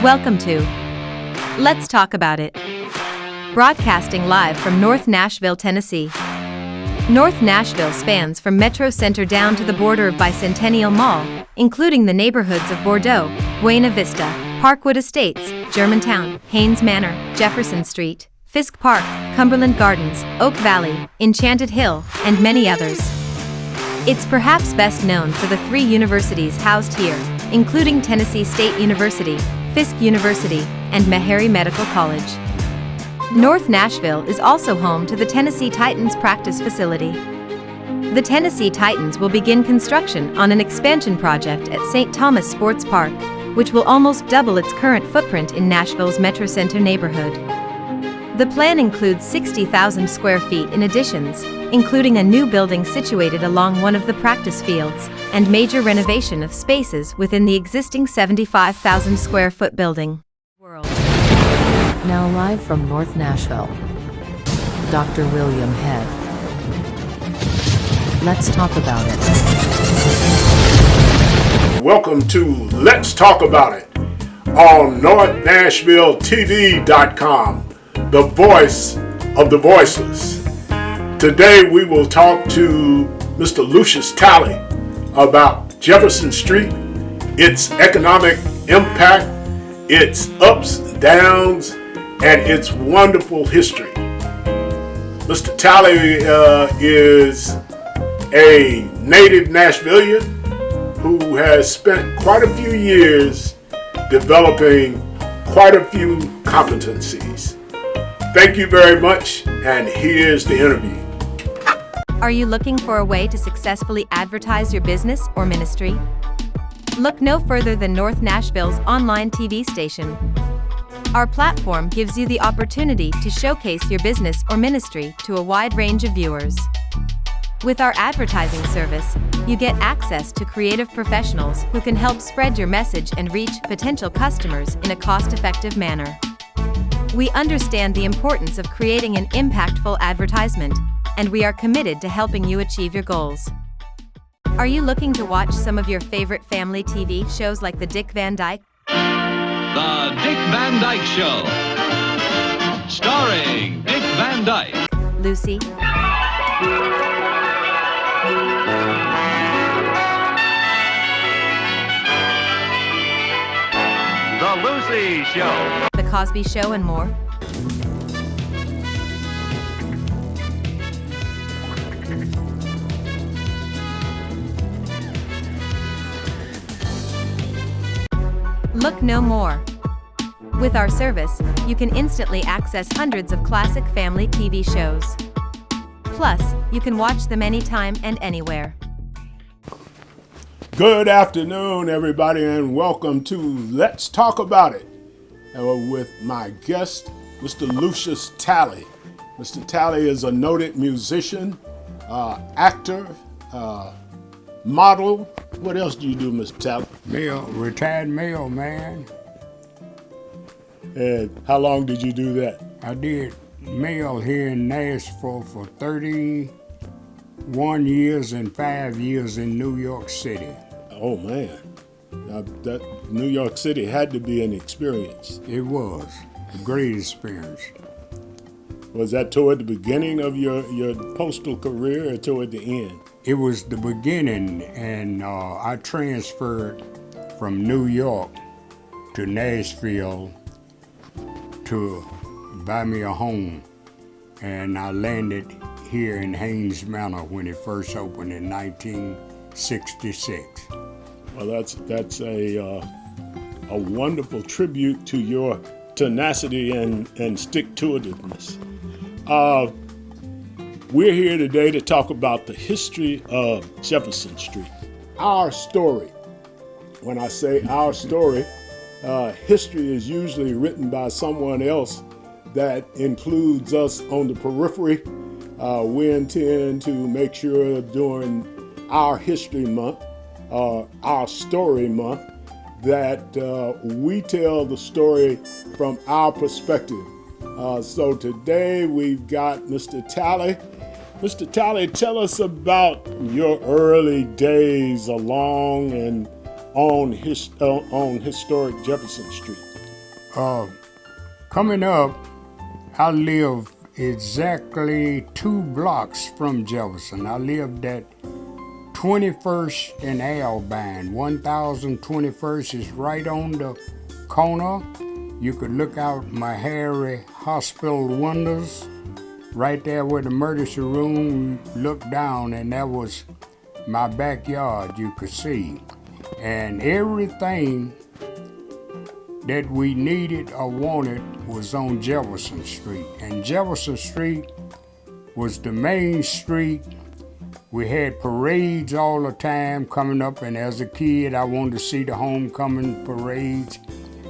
Welcome to Let's Talk About It. Broadcasting live from North Nashville, Tennessee. North Nashville spans from Metro Center down to the border of Bicentennial Mall, including the neighborhoods of Bordeaux, Buena Vista, Parkwood Estates, Germantown, Haynes Manor, Jefferson Street, Fisk Park, Cumberland Gardens, Oak Valley, Enchanted Hill, and many others. It's perhaps best known for the 3 universities housed here, including Tennessee State University, Fisk University, and Meharry Medical College. North Nashville is also home to the Tennessee Titans practice facility. The Tennessee Titans will begin construction on an expansion project at St. Thomas Sports Park, which will almost double its current footprint in Nashville's Metro Center neighborhood. The plan includes 60,000 square feet in additions, including a new building situated along one of the practice fields, and major renovation of spaces within the existing 75,000 square foot building. Now live from North Nashville, Dr. William Head. Let's talk about it. Welcome to Let's Talk About It on NorthNashvilleTV.com, the voice of the voiceless. Today we will talk to Mr. Lucius Talley about Jefferson Street, its economic impact, its ups and downs, and its wonderful history. Mr. Talley is a native Nashvilleian who has spent quite a few years developing quite a few competencies. Thank you very much, and here's the interview. Are you looking for a way to successfully advertise your business or ministry? Look no further than North Nashville's online TV station. Our platform gives you the opportunity to showcase your business or ministry to a wide range of viewers. With our advertising service, you get access to creative professionals who can help spread your message and reach potential customers in a cost-effective manner. We understand the importance of creating an impactful advertisement, and we are committed to helping you achieve your goals. Are you looking to watch some of your favorite family TV shows like The Dick Van Dyke? The Dick Van Dyke Show, starring Dick Van Dyke, Lucy, The Lucy Show, The Cosby Show, and more? Look no more. With our service, you can instantly access hundreds of classic family TV shows. Plus, you can watch them anytime and anywhere. Good afternoon, everybody, and welcome to Let's Talk About It with my guest, Mr. Lucius Talley. Mr. Talley is a noted musician, actor, model. What else do you do, Mr. Talley? Retired mailman. And how long did you do that? I did mail here in Nashville for 31 years and 5 years in New York City. Oh, man. Now, that New York City had to be an experience. It was a great experience. Was that toward the beginning of your postal career or toward the end? It was the beginning, and I transferred from New York to Nashville to buy me a home, and I landed here in Haynes Manor when it first opened in 1966. Well, that's a wonderful tribute to your tenacity and stick-to-itiveness. We're here today to talk about the history of Jefferson Street. Our story. When I say our story, history is usually written by someone else that includes us on the periphery. We intend to make sure during our History Month, our Story Month, that we tell the story from our perspective. So today we've got Mr. Talley. Mr. Talley, tell us about your early days along and on historic Jefferson Street. Coming up, I lived exactly 2 blocks from Jefferson. I lived at 21st and Albine. 1021st is right on the corner. You could look out my Harry Hospital windows. Right there where the emergency room, look down, and that was my backyard you could see. And everything that we needed or wanted was on Jefferson Street. And Jefferson Street was the main street. We had parades all the time coming up, and as a kid I wanted to see the homecoming parades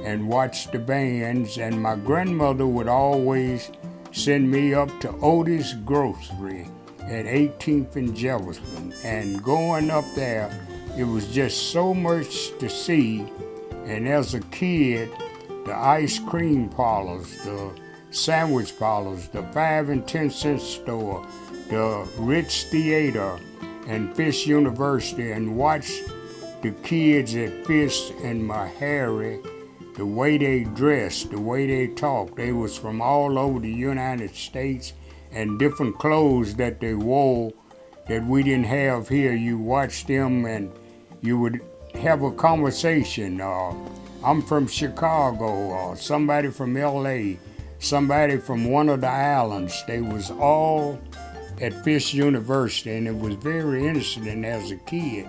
and watch the bands. And my grandmother would always send me up to Otis Grocery at 18th and Jefferson. And going up there, it was just so much to see. And as a kid, the ice cream parlors, the sandwich parlors, the 5 and 10 cent store, the Ritz Theater and Fisk University, and watch the kids at Fisk and Meharry, the way they dressed, the way they talked. They was from all over the United States, and different clothes that they wore that we didn't have here. You watched them and you would have a conversation. I'm from Chicago, or somebody from LA, somebody from one of the islands. They was all at Fisk University, and it was very interesting as a kid.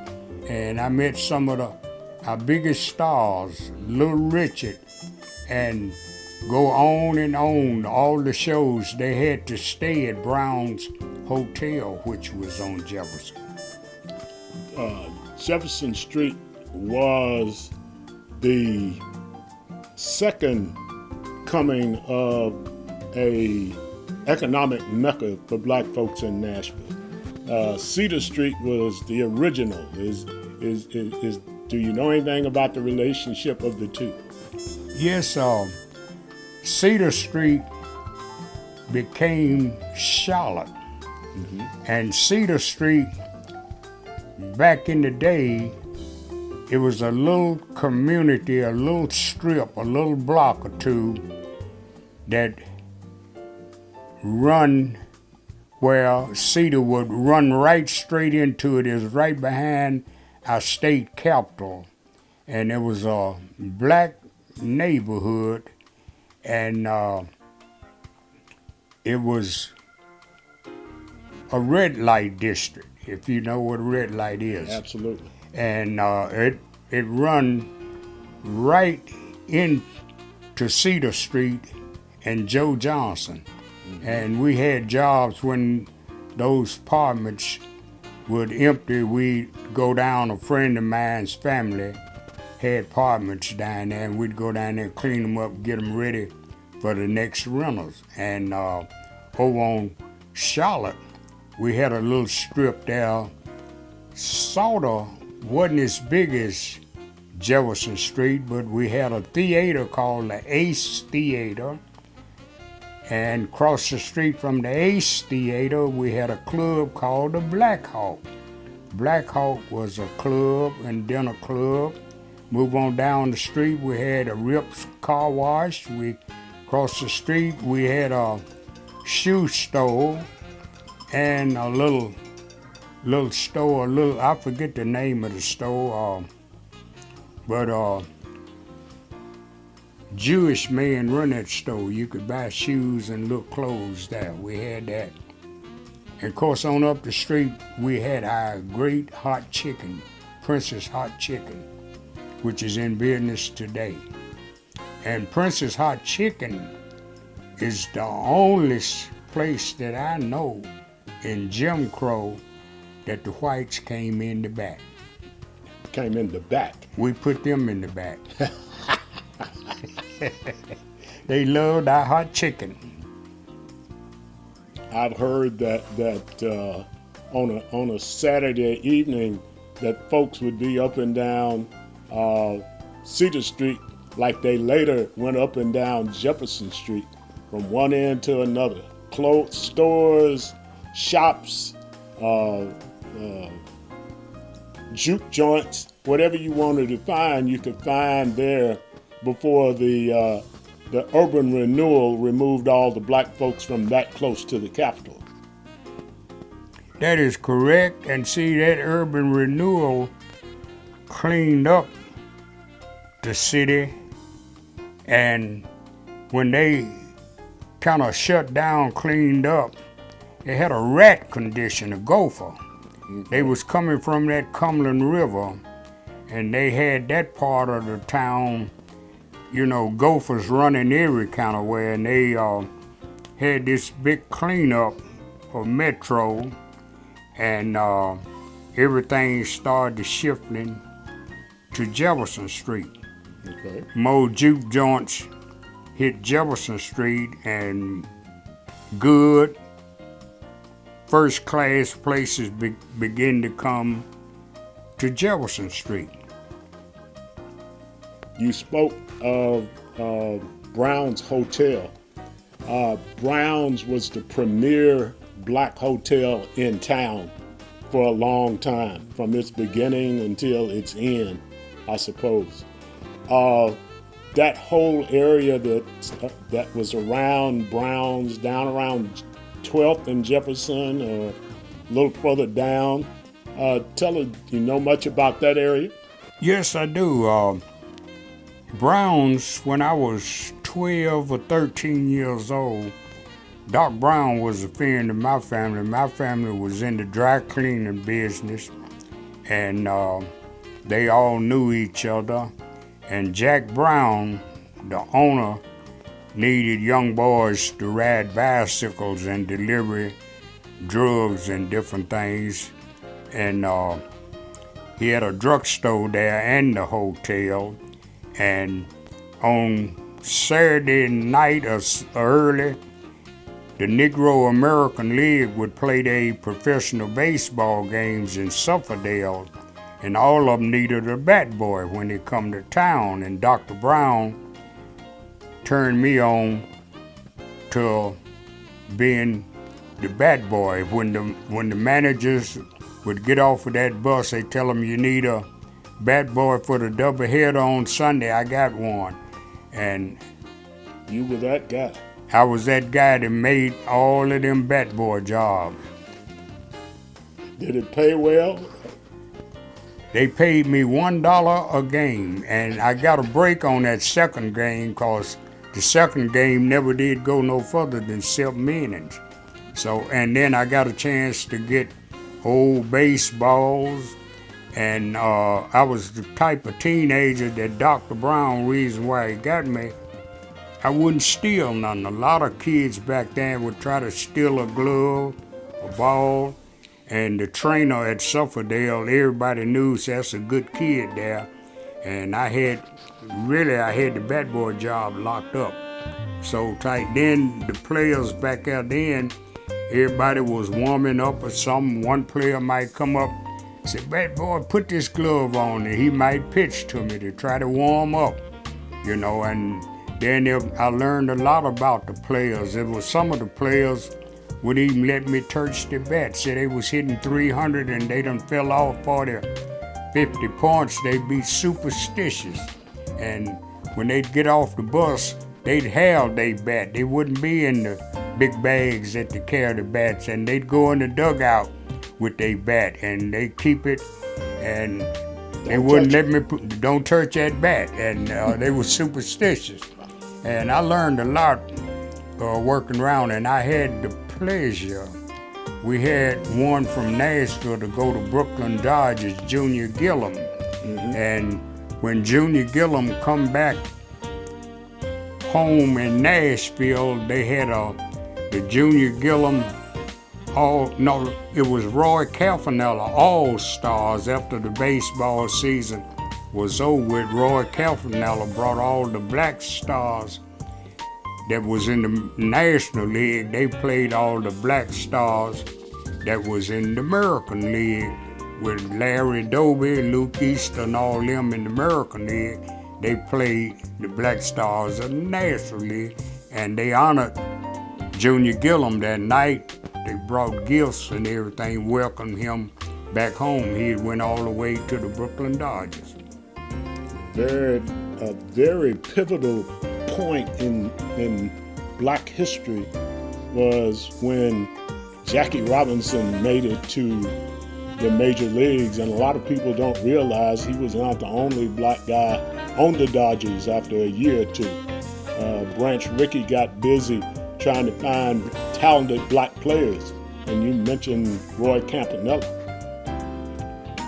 And I met some of our biggest stars, Little Richard, and go on and on, all the shows. They had to stay at Brown's Hotel, which was on Jefferson. Jefferson Street was the second coming of a economic mecca for black folks in Nashville. Cedar Street was the original. Do you know anything about the relationship of the two? Yes, Cedar Street became Charlotte. And Cedar Street, back in the day, it was a little community, a little strip, a little block or two that run where Cedar would run right straight into it. It was right behind our state capitol. And it was a black neighborhood, and it was a red light district, if you know what a red light is. Absolutely. And it run right into Cedar Street and Joe Johnson. And we had jobs when those apartments would empty. We'd go down, a friend of mine's family had apartments down there, and we'd go down there, clean them up, get them ready for the next rentals. And over on Charlotte, we had a little strip there, sorta wasn't as big as Jefferson Street, but we had a theater called the Ace Theater. And across the street from the Ace Theater, we had a club called the Black Hawk. Black Hawk was a club and dinner club. Move on down the street, we had a Rips car wash. Across the street, we had a shoe store and a little store, I forget the name of the store, but Jewish man run that store. You could buy shoes and little clothes there. We had that. And of course, on up the street, we had our great hot chicken, Princess Hot Chicken, which is in business today. And Princess Hot Chicken is the only place that I know in Jim Crow that the whites came in the back. Came in the back. We put them in the back. They loved our hot chicken. I've heard that on a Saturday evening that folks would be up and down Cedar Street like they later went up and down Jefferson Street from one end to another. Clothes stores, shops, juke joints, whatever you wanted to find, you could find there before the the urban renewal removed all the black folks from that close to the Capitol. That is correct. And see, that urban renewal cleaned up the city. And when they kind of shut down, cleaned up, they had a rat condition, a gopher. They was coming from that Cumberland River, and they had that part of the town, you know, gophers running every kind of way, and they had this big cleanup for Metro, and everything started shifting to Jefferson Street. Okay. More juke joints hit Jefferson Street, and good first class places begin to come to Jefferson Street. You spoke of Brown's Hotel. Brown's was the premier black hotel in town for a long time, from its beginning until its end, I suppose. That whole area that was around Brown's, down around 12th and Jefferson, a little further down. Tell us, you know much about that area? Yes, I do. Brown's, when I was 12 or 13 years old, Doc Brown was a friend of my family. My family was in the dry cleaning business, and they all knew each other. And Jack Brown, the owner, needed young boys to ride bicycles and deliver drugs and different things. And he had a drugstore there and the hotel. And on Saturday night or early, the Negro American League would play their professional baseball games in Sufferdale, and all of them needed a bat boy when they come to town. And Dr. Brown turned me on to being the bat boy. When the managers would get off of that bus, they tell them, you need a bat boy for the doubleheader on Sunday. I got one. And You were that guy. I was that guy that made all of them bat boy jobs. Did it pay well? They paid me $1 a game, and I got a break on that second game because the second game never did go no further than 7 innings. So, and then I got a chance to get old baseballs, and I was the type of teenager that Dr. Brown, reason why he got me, I wouldn't steal nothing. A lot of kids back then would try to steal a glove, a ball, and the trainer at Sufferdale, everybody knew that's a good kid there. And I had the bat boy job locked up so tight. Then the players back out then, everybody was warming up or something. One player might come up and say, bat boy, put this glove on, and he might pitch to me to try to warm up, you know. And then I learned a lot about the players. It was some of the players would even let me touch the bat. Say they was hitting 300 and they done fell off 40, 50 points. They'd be superstitious. And when they'd get off the bus, they'd have their bat. They wouldn't be in the big bags that they carry the bats, and they'd go in the dugout with their bat, and they'd keep it, and they wouldn't let me, don't touch that bat, and they were superstitious. And I learned a lot working around, and I had the pleasure. We had one from Nashville to go to Brooklyn Dodgers, Junior Gillum. And when Junior Gillum come back home in Nashville, they had the Junior Gillum it was Roy Calfanella All-Stars. After the baseball season was over with, Roy Calfanella brought all the black stars that was in the National League. They played all the black stars that was in the American League with Larry Doby, Luke Easter, and all them in the American League. They played the black stars of the National League, and they honored Junior Gillum that night. They brought gifts and everything, welcomed him back home. He went all the way to the Brooklyn Dodgers. A very pivotal point in black history was when Jackie Robinson made it to the major leagues, and a lot of people don't realize he was not the only black guy on the Dodgers after a year or two. Branch Rickey got busy trying to find talented black players, and you mentioned Roy Campanella.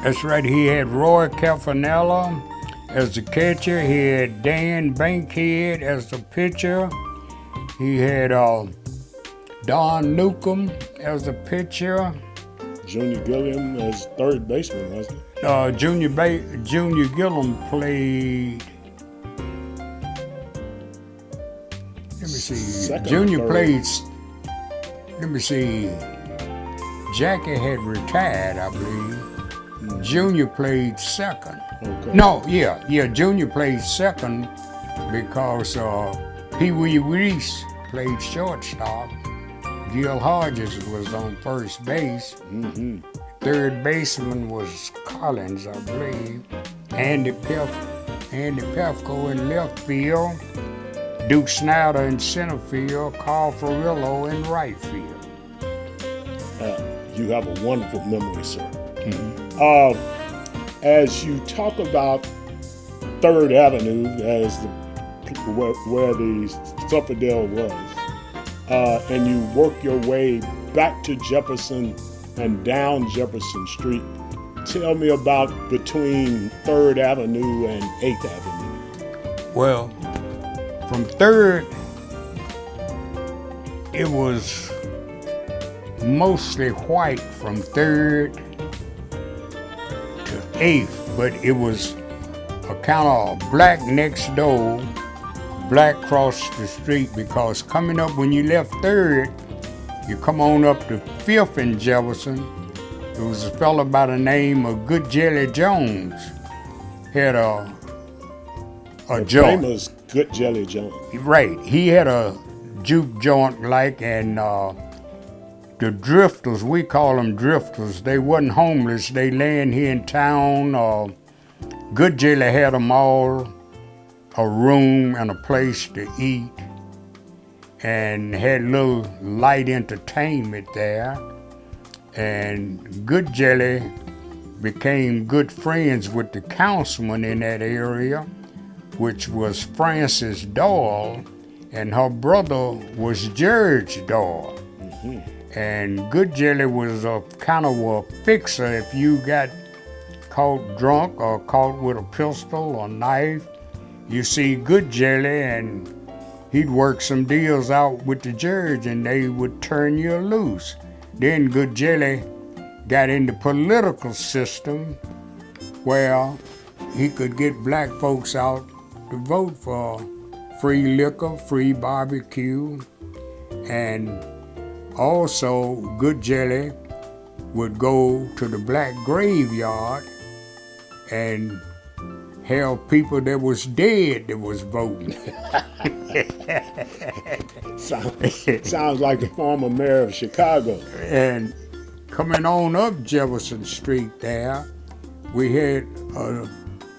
That's right, he had Roy Campanella as the catcher, he had Dan Bankhead as the pitcher, he had Don Newcomb as the pitcher. Junior Gilliam as third baseman, wasn't it? Junior Gilliam played. Let me see. Second, Junior third. played. Let me see. Jackie had retired, I believe. Junior played second. Okay. No, yeah. Junior played second because Pee Wee Reese played shortstop. Gil Hodges was on first base. Third baseman was Collins, I believe. Andy Pefko in left field. Duke Snyder in center field. Carl Ferrillo in right field. You have a wonderful memory, sir. As you talk about Third Avenue as where the Sufferdale was, and you work your way back to Jefferson and down Jefferson Street, tell me about between 3rd Avenue and 8th Avenue. Well, from 3rd, it was mostly white from 3rd to 8th, but it was a kind of black next door, black across the street, because coming up when you left 3rd, you come on up to 5th in Jefferson. There was a fella by the name of Good Jelly Jones. Had a joint. Famous Good Jelly Jones. Right. He had a juke joint like, and the drifters, we call them drifters, they wasn't homeless. They laying here in town. Good Jelly had them all a room and a place to eat, and had a little light entertainment there. And Good Jelly became good friends with the councilman in that area, which was Frances Doyle, and her brother was George Doyle. And Good Jelly was a kind of a fixer if you got caught drunk or caught with a pistol or knife. You see Good Jelly, and he'd work some deals out with the judge, and they would turn you loose. Then Good Jelly got in the political system where he could get black folks out to vote for free liquor, free barbecue, and also Good Jelly would go to the black graveyard and have people that was dead that was voting. Sounds like the former mayor of Chicago. And coming on up Jefferson Street there, we had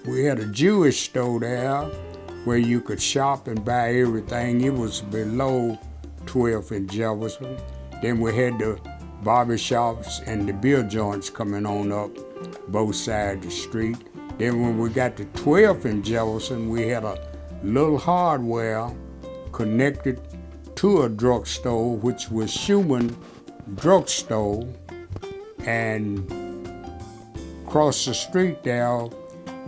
a Jewish store there where you could shop and buy everything. It was below 12th in Jefferson. Then we had the barber shops and the beer joints coming on up both sides of the street. Then when we got to 12th in Jefferson, we had a little hardware connected to a drugstore, which was Schumann Drugstore. And across the street there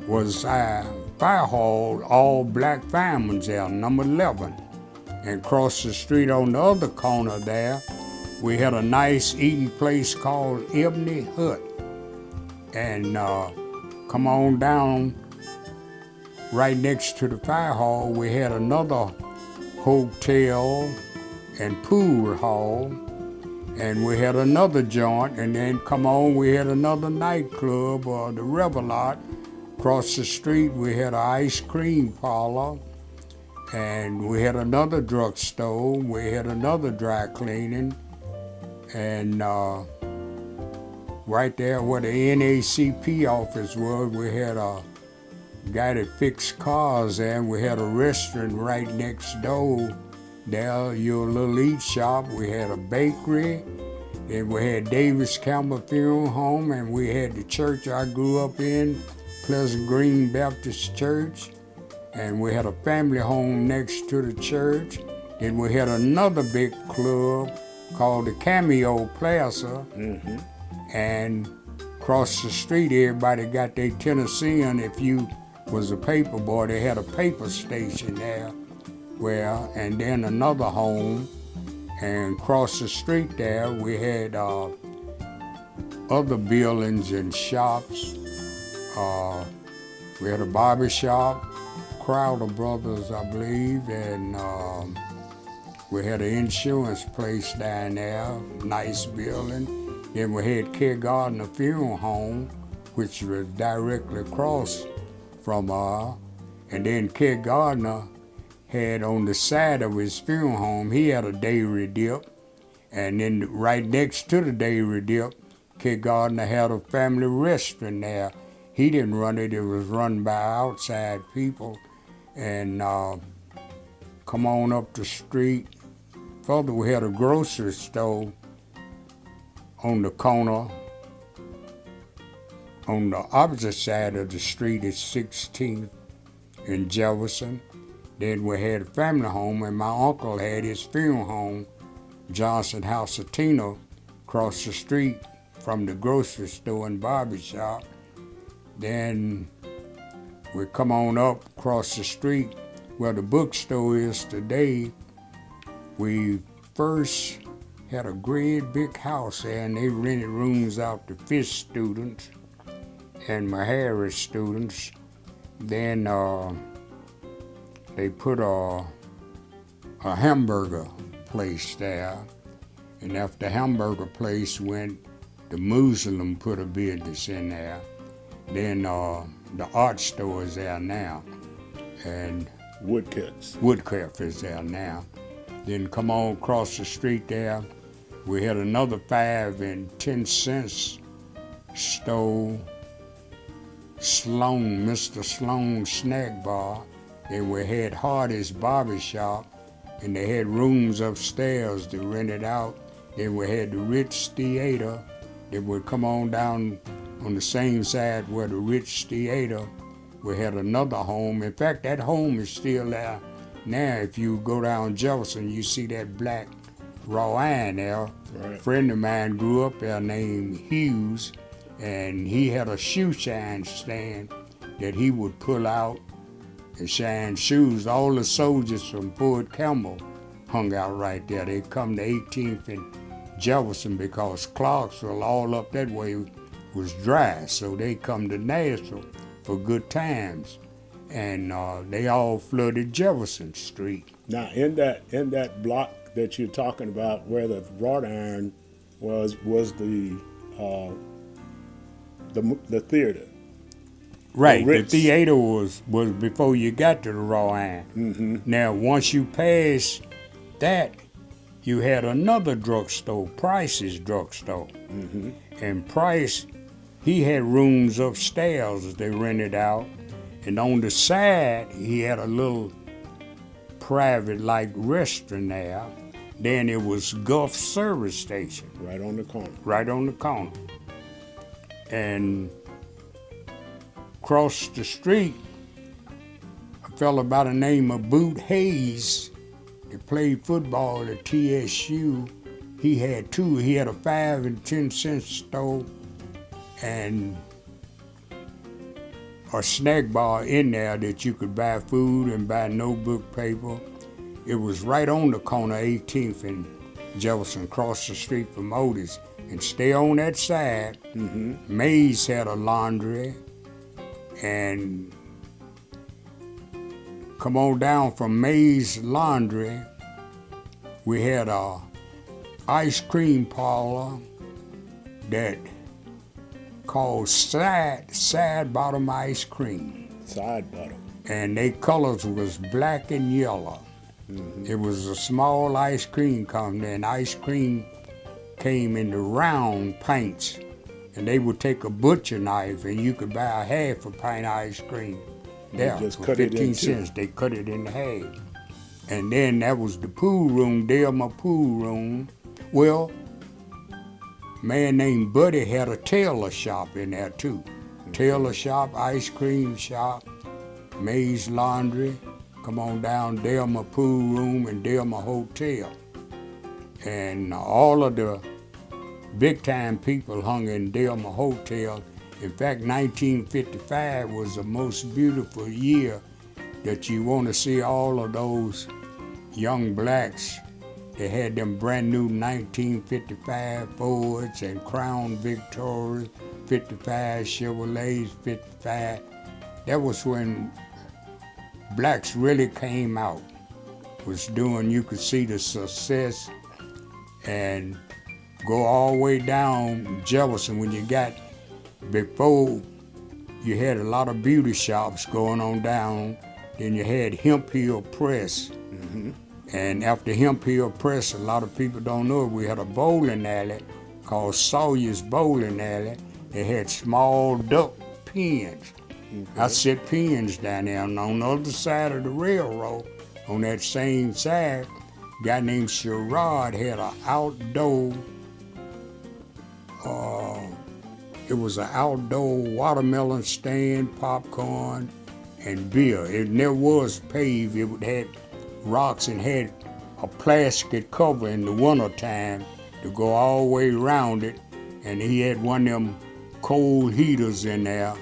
was our fire hall, all black firemen's there, number 11. And across the street on the other corner there, we had a nice eating place called Ebony Hut. And come on down, right next to the fire hall, we had another hotel and pool hall, and we had another joint, and then come on, we had another nightclub, the Revelot. Across the street, we had an ice cream parlor, and we had another drugstore, we had another dry cleaning, and right there where the NACP office was, we had a guy that fixed cars there, and we had a restaurant right next door there, your little eat shop. We had a bakery, and we had Davis Campbell Funeral Home, and we had the church I grew up in, Pleasant Green Baptist Church, and we had a family home next to the church. Then we had another big club called the Cameo Plaza, and across the street, everybody got their Tennessean. If you was a paper boy, they had a paper station there. Well, and then another home, and across the street there, we had other buildings and shops. We had a barber shop, Crowder Brothers, I believe, and we had an insurance place down there, nice building. Then we had Care Gardner Funeral Home, which was directly across from and then Care Gardner had on the side of his funeral home, he had a dairy dip, and then right next to the dairy dip, Care Gardner had a family restaurant there. He didn't run it, it was run by outside people. And come on up the street, further we had a grocery store on the corner. On the opposite side of the street is 16th in Jefferson. Then we had a family home, and my uncle had his funeral home, Johnson House of Tino, across the street from the grocery store and barber shop. Then we come on up across the street where the bookstore is today. We first had a great big house there, and they rented rooms out to Fish students and Meharry students. Then they put a hamburger place there, and after the hamburger place went, the Muslim put a business in there. Then the art store is there now, and Woodcuff is there now. Then come on across the street there, we had another 5 and 10 cents store, Sloan, Mr. Sloan Snack Bar. Then we had Hardy's Barber Shop, and they had rooms upstairs to rent it out. Then we had the Ritz Theater. Then we come on down on the same side where the Ritz Theater, we had another home. In fact, that home is still there now. If you go down Jefferson, you see that black raw iron there. Right. A friend of mine grew up there named Hughes, and he had a shoe shine stand that he would pull out and shine shoes. All the soldiers from Fort Campbell hung out right there. They come to 18th and Jefferson because Clarksville all up that way was dry, so they come to Nashville for good times, and they all flooded Jefferson Street. Now, in that block that you're talking about, where the wrought iron was the theater. Right, the Ritz. theater was before you got to the raw iron. Mm-hmm. Now, once you passed that, you had another drugstore, Price's drugstore. Mm-hmm. And Price, he had rooms upstairs they rented out. And on the side, he had a little private-like restaurant there. Then it was Gulf Service Station. Right on the corner. Right on the corner. And across the street, a fella by the name of Boot Hayes, that played football at TSU. He had two. He had a 5 and 10 cent store and a snack bar in there that you could buy food and buy notebook paper. It was right on the corner, 18th and Jefferson, across the street from Otis. And stay on that side. Mm-hmm. Mays had a laundry, and come on down from Mays Laundry, we had a ice cream parlor that called Side Bottom Ice Cream. Side bottom. And their colors was black and yellow. Mm-hmm. It was a small ice cream company, and ice cream came in the round pints. And they would take a butcher knife, and you could buy a half a pint of ice cream there just for cut it 15 in two. cents. They cut it in half. And then that was the pool room, my pool room. Well, a man named Buddy had a tailor shop in there too. Tailor shop, ice cream shop, Mays Laundry, come on down, Delma Pool Room and Delma Hotel. And all of the big time people hung in Delma Hotel. In fact, 1955 was the most beautiful year that you want to see all of those young blacks. They had them brand new 1955 Fords and Crown Victorias, 55 Chevrolets, 55. That was when blacks really came out. Was doing, you could see the success and go all the way down Jefferson when you got, before you had a lot of beauty shops going on down, then you had Hemp Hill Press. And after Hemp Hill Press, a lot of people don't know it, we had a bowling alley called Sawyer's Bowling Alley. They had small duck pens. I set pens down there, and on the other side of the railroad, on that same side, a guy named Sherrod had an outdoor, it was an outdoor watermelon stand, popcorn, and beer. It never was paved, it had rocks and had a plastic cover in the wintertime to go all the way around it, and he had one of them cold heaters in there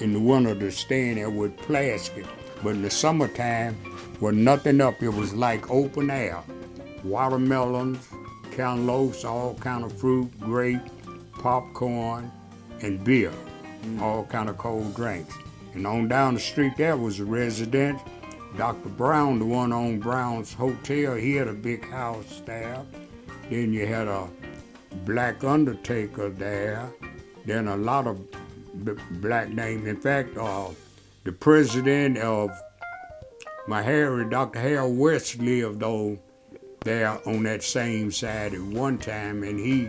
in the winter to stand there with plastic. But in the summertime, with nothing up, it was like open air. Watermelons, cantaloupes, all kind of fruit, grape, popcorn, and beer, all kind of cold drinks. And on down the street there was a residence. Dr. Brown, the one on Brown's Hotel, he had a big house there. Then you had a black undertaker there. Then a lot of black names. In fact, the president of Meharry, Dr. Harold West, lived there on that same side at one time, and he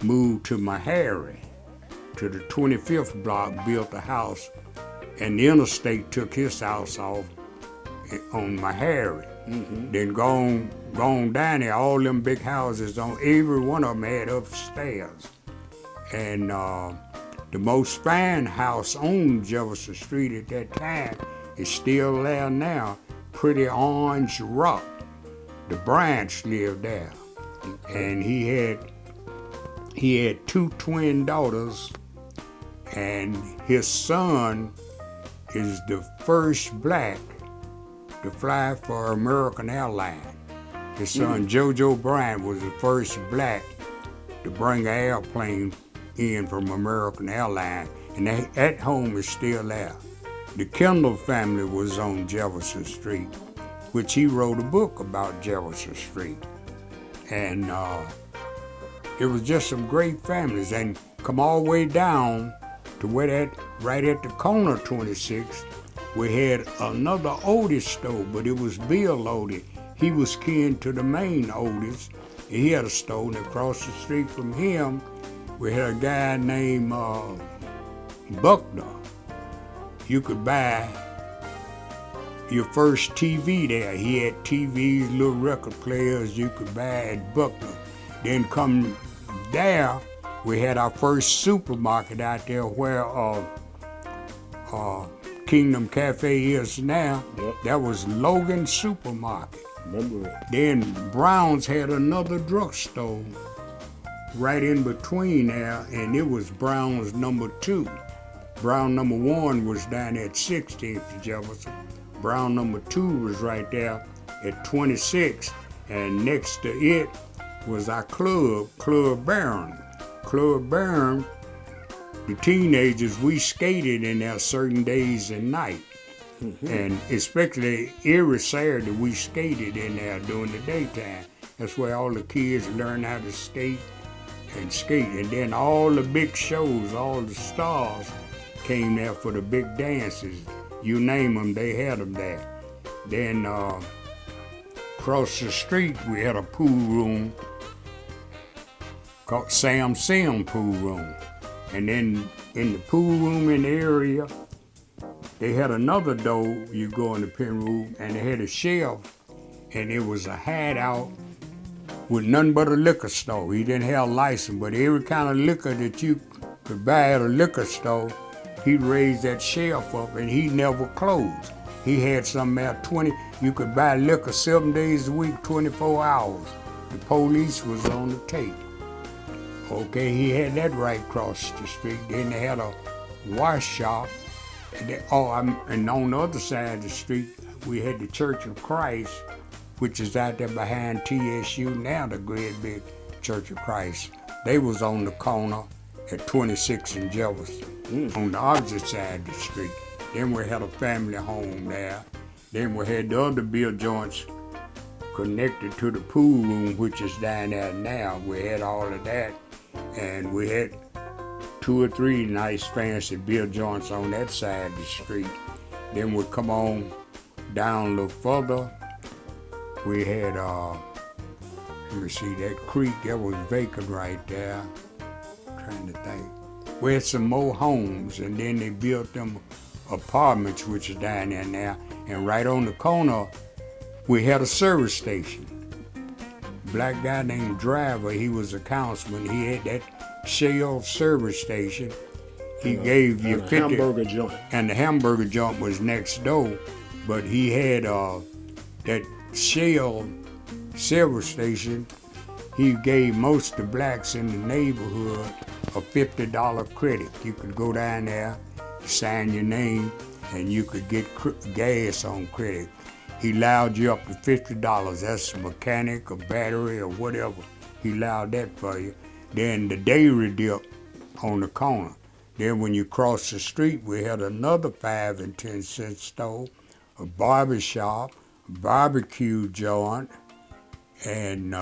moved to Meharry, to the 25th block, built a house, and the interstate took his house off on Meharry. Then gone down there, all them big houses, on every one of them had upstairs. And the most fine house on Jefferson Street at that time is still there now, Pretty Orange Rock. The Bryants lived there. And he had two twin daughters, and his son is the first black to fly for American Airlines. His son, JoJo Bryant, was the first black to bring an airplane in from American Airlines, and that home is still there. The Kendall family was on Jefferson Street, which he wrote a book about Jefferson Street. And it was just some great families, and come all the way down to where that, right at the corner of 26, we had another Otis store, but it was Bill Otis. He was kin to the main Otis, and he had a store, and across the street from him, we had a guy named Buckner. You could buy your first TV there. He had TVs, little record players you could buy at Buckner. Then come there, we had our first supermarket out there where Kingdom Cafe is now. Yep. That was Logan Supermarket. Remember it. Then Brown's had another drugstore right in between there, and it was Brown's number 2. Brown number 1 was down at 16th Jefferson. Brown number 2 was right there at 26, and next to it was our club, Club Barron. Club Barron, the teenagers, we skated in there certain days and nights. And especially every Saturday we skated in there during the daytime. That's where all the kids learned how to skate. And then all the big shows, all the stars came there for the big dances. You name them, they had them there. Then across the street we had a pool room called Sam Sim Pool Room. And then in the pool room in the area, they had another door, you go in the pen room, and they had a shelf, and it was a hideout with nothing but a liquor store. He didn't have a license, but every kind of liquor that you could buy at a liquor store, he'd raise that shelf up, and he never closed. He had something out 20, you could buy liquor 7 days a week, 24 hours. The police was on the tape. Okay, he had that right across the street. Then they had a wash shop. And on the other side of the street, we had the Church of Christ, which is out there behind TSU now, the great big Church of Christ. They was on the corner at 26 and Jefferson, on the opposite side of the street. Then we had a family home there. Then we had the other beer joints connected to the pool room, which is down there now. We had all of that. And we had 2 or 3 nice fancy beer joints on that side of the street. Then we come on down a little further. We had, let me see, that creek that was vacant right there. Trying to think. We had some more homes, and then they built them apartments, which is down there now. And right on the corner, we had a service station. Black guy named Driver, he was a councilman. He had that Shell service station. He gave you 50. Hamburger joint. And the hamburger joint was next door. But he had that Shell service station. He gave most of the blacks in the neighborhood a $50 credit. You could go down there, sign your name, and you could get gas on credit. He allowed you up to $50. That's a mechanic, a battery, or whatever. He allowed that for you. Then the dairy dip on the corner. Then when you cross the street, we had another 5 and 10 cent store, a barber shop, a barbecue joint, and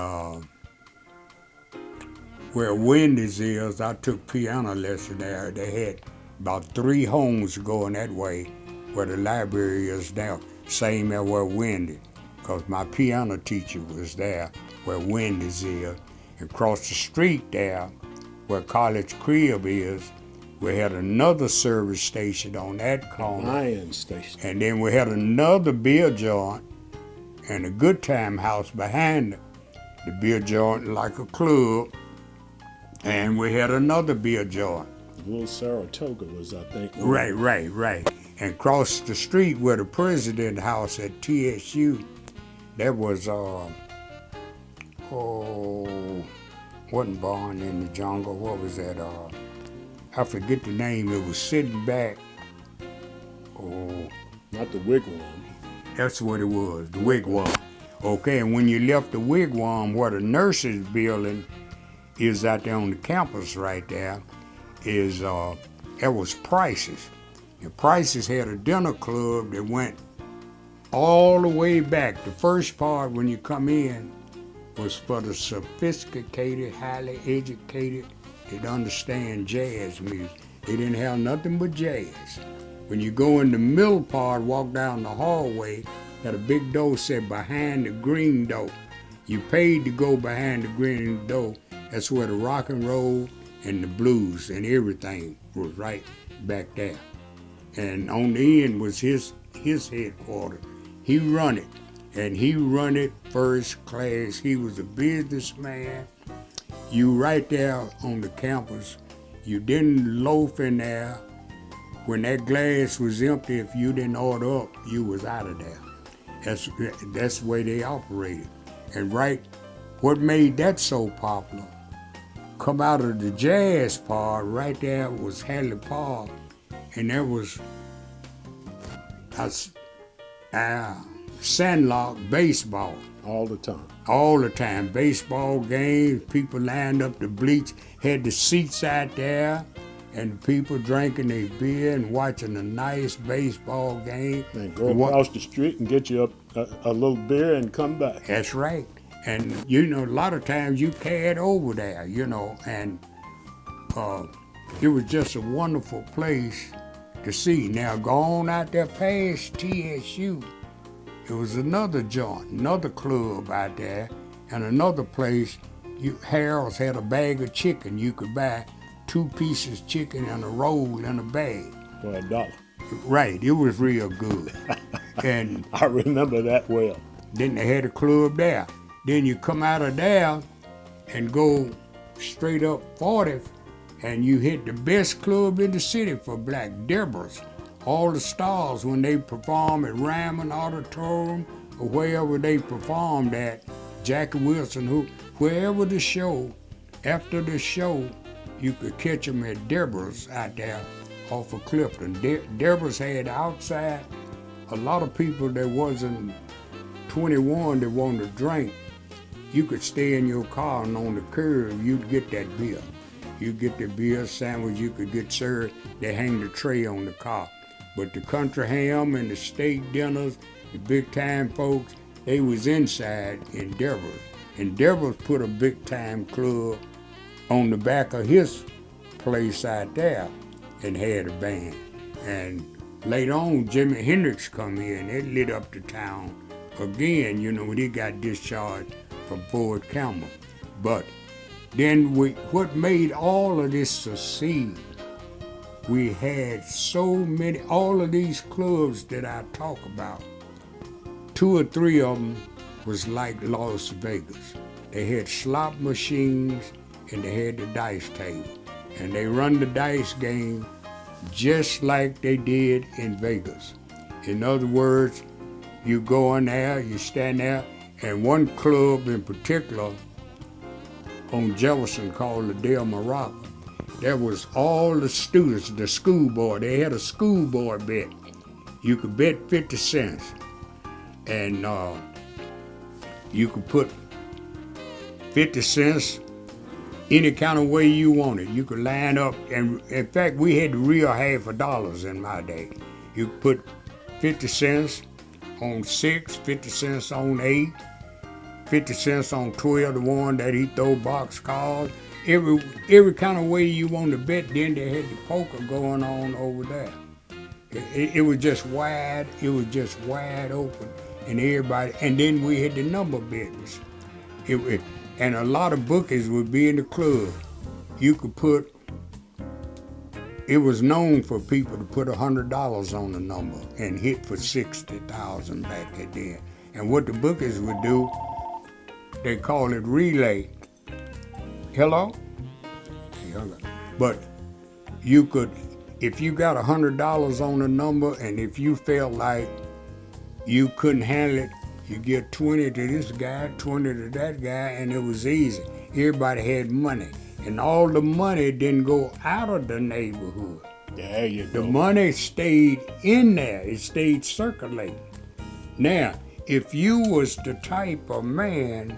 where Wendy's is, I took piano lesson there. They had about 3 homes going that way, where the library is now. Same as where Wendy, because my piano teacher was there, where Wendy's is. And across the street there, where College Crib is, we had another service station on that corner. Iron station. And then we had another beer joint and a good time house behind the beer joint, like a club. And we had another beer joint. Little Saratoga was, I think. Right. And across the street where the president house at TSU, that was, wasn't Born in the Jungle, what was that? I forget the name, it was sitting back. Not the Wigwam. That's what it was, the Wigwam. Okay, and when you left the Wigwam, where the nurses building is out there on the campus right there, is, that was Price's. The Price's had a dinner club that went all the way back. The first part when you come in was for the sophisticated, highly educated that understand jazz music. They didn't have nothing but jazz. When you go in the middle part, walk down the hallway, had a big door set behind the green door. You paid to go behind the green door. That's where the rock and roll and the blues and everything was right back there. And on the end was his headquarters. He run it, and he run it first class. He was a businessman. You right there on the campus. You didn't loaf in there. When that glass was empty, if you didn't order up, you was out of there. That's the way they operated. And what made that so popular, come out of the jazz part, right there was Hadley Park, and there was Sandlot baseball. All the time. All the time. Baseball games, people lined up to bleach, had the seats out there, and people drinking their beer and watching a nice baseball game. And go across the street and get you a little beer and come back. That's right. And, a lot of times you carried over there, and it was just a wonderful place to see. Now, go on out there past TSU, there was another joint, another club out there, and another place, Harold's had a bag of chicken. You could buy 2 pieces chicken and a roll in a bag. For $1. Right, it was real good. And I remember that well. then they had a club there. Then you come out of there and go straight up 40th, and you hit the best club in the city for black, Deborah's. All the stars, when they perform at Ryman Auditorium or wherever they performed at, Jackie Wilson, wherever the show, after the show, you could catch them at Deborah's out there off of Clifton. Deborah's had outside a lot of people that wasn't 21 that wanted to drink. You could stay in your car and on the curb, you'd get that beer. You'd get the beer sandwich, you could get served. They hang the tray on the car. But the country ham and the steak dinners, the big time folks, they was inside in Deborah's. And Deborah's put a big time club on the back of his place out there and had a band. And later on, Jimi Hendrix come in, it lit up the town again, when he got discharged from Fort Campbell. But then what made all of this succeed, we had so many, all of these clubs that I talk about, 2 or 3 of them was like Las Vegas. They had slot machines and they had the dice table. And they run the dice game just like they did in Vegas. In other words, you go in there, you stand there, and one club in particular on Jefferson called the Del Maraca, there was all the students, the school board, they had a school board bet. You could bet 50 cents, and you could put 50 cents any kind of way you wanted. You could line up, and in fact, we had the real $50 in my day. You could put 50 cents on 6, 50 cents on 8, 50 cents on 12, the one that he throw box calls. Every kind of way you want to bet. Then they had the poker going on over there. It was just wide. It was just wide open, and everybody. And then we had the number business. And a lot of bookies would be in the club. You could put. It was known for people to put $100 on the number and hit for 60,000 back then. And what the bookies would do, they call it relay. Hello? But you could, if you got $100 on the number, and if you felt like you couldn't handle it, you get 20 to this guy, 20 to that guy, and it was easy. Everybody had money. And all the money didn't go out of the neighborhood. There you go. The money stayed in there. It stayed circulating. Now, if you was the type of man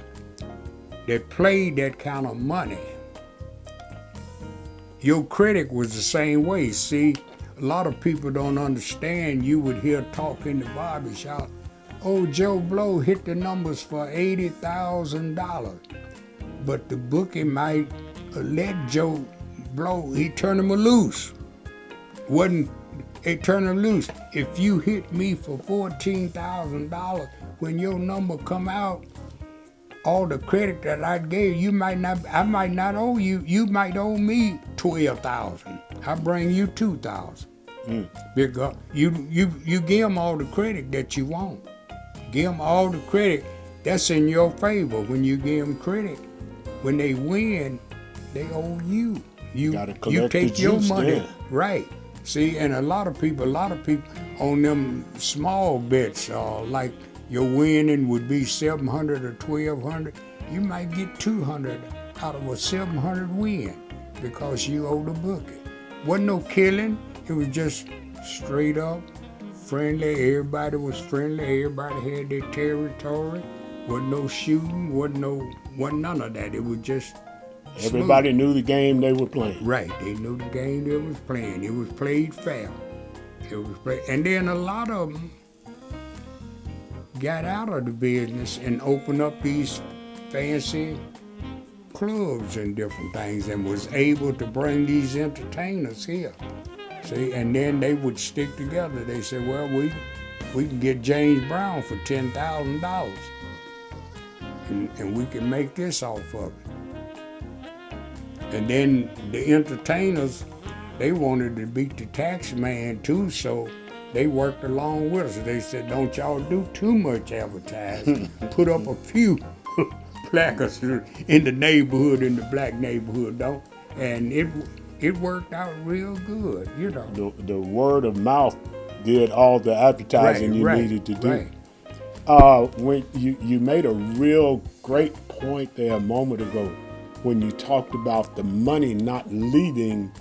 that played that kind of money, your credit was the same way. See, a lot of people don't understand. You would hear talk in the barbershop, oh, Joe Blow hit the numbers for $80,000. But the bookie might let Joe Blow, he turned him loose. They turned him loose. If you hit me for $14,000, when your number come out, all the credit that I gave, I might not owe you. You might owe me $12,000. I bring you $2,000. Because you give them all the credit that you want. Give them all the credit. That's in your favor when you give them credit. When they win, they owe you. You take your money. Then. Right. See, and a lot of people on them small bets, like your winning would be $700 or $1,200, you might get $200 out of a $700 win because you owe the bookie. Wasn't no killing. It was just straight up friendly. Everybody was friendly. Everybody had their territory. Wasn't no shooting. Wasn't none of that. It was just everybody knew the game they were playing. Right. They knew the game they was playing. It was played fair. And then a lot of them got out of the business and opened up these fancy clubs and different things and was able to bring these entertainers here. See, and then they would stick together. They said, well, we can get James Brown for $10,000 and we can make this off of it. And then the entertainers they wanted to beat the tax man too, so they worked along with us. They said, don't y'all do too much advertising. Put up a few placards in the neighborhood, in the black neighborhood, don't. And it worked out real good, you know. The word of mouth did all the advertising you needed to do. When you made a real great point there a moment ago when you talked about the money not leaving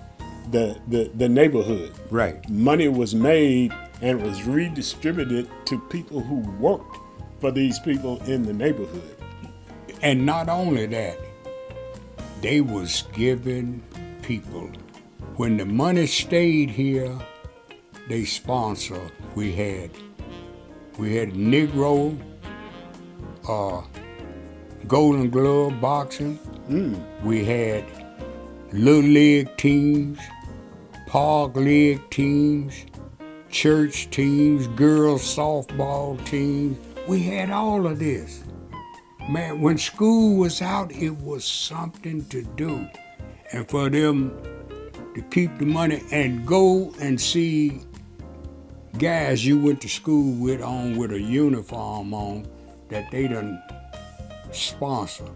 the neighborhood. Right. Money was made and was redistributed to people who worked for these people in the neighborhood. And not only that, they was giving people, when the money stayed here, they sponsor. We had Negro, Golden Glove boxing. We had little league teams, park league teams, church teams, girls softball teams. We had all of this. Man, when school was out, it was something to do. And for them to keep the money and go and see guys you went to school with on with a uniform on that they done sponsor.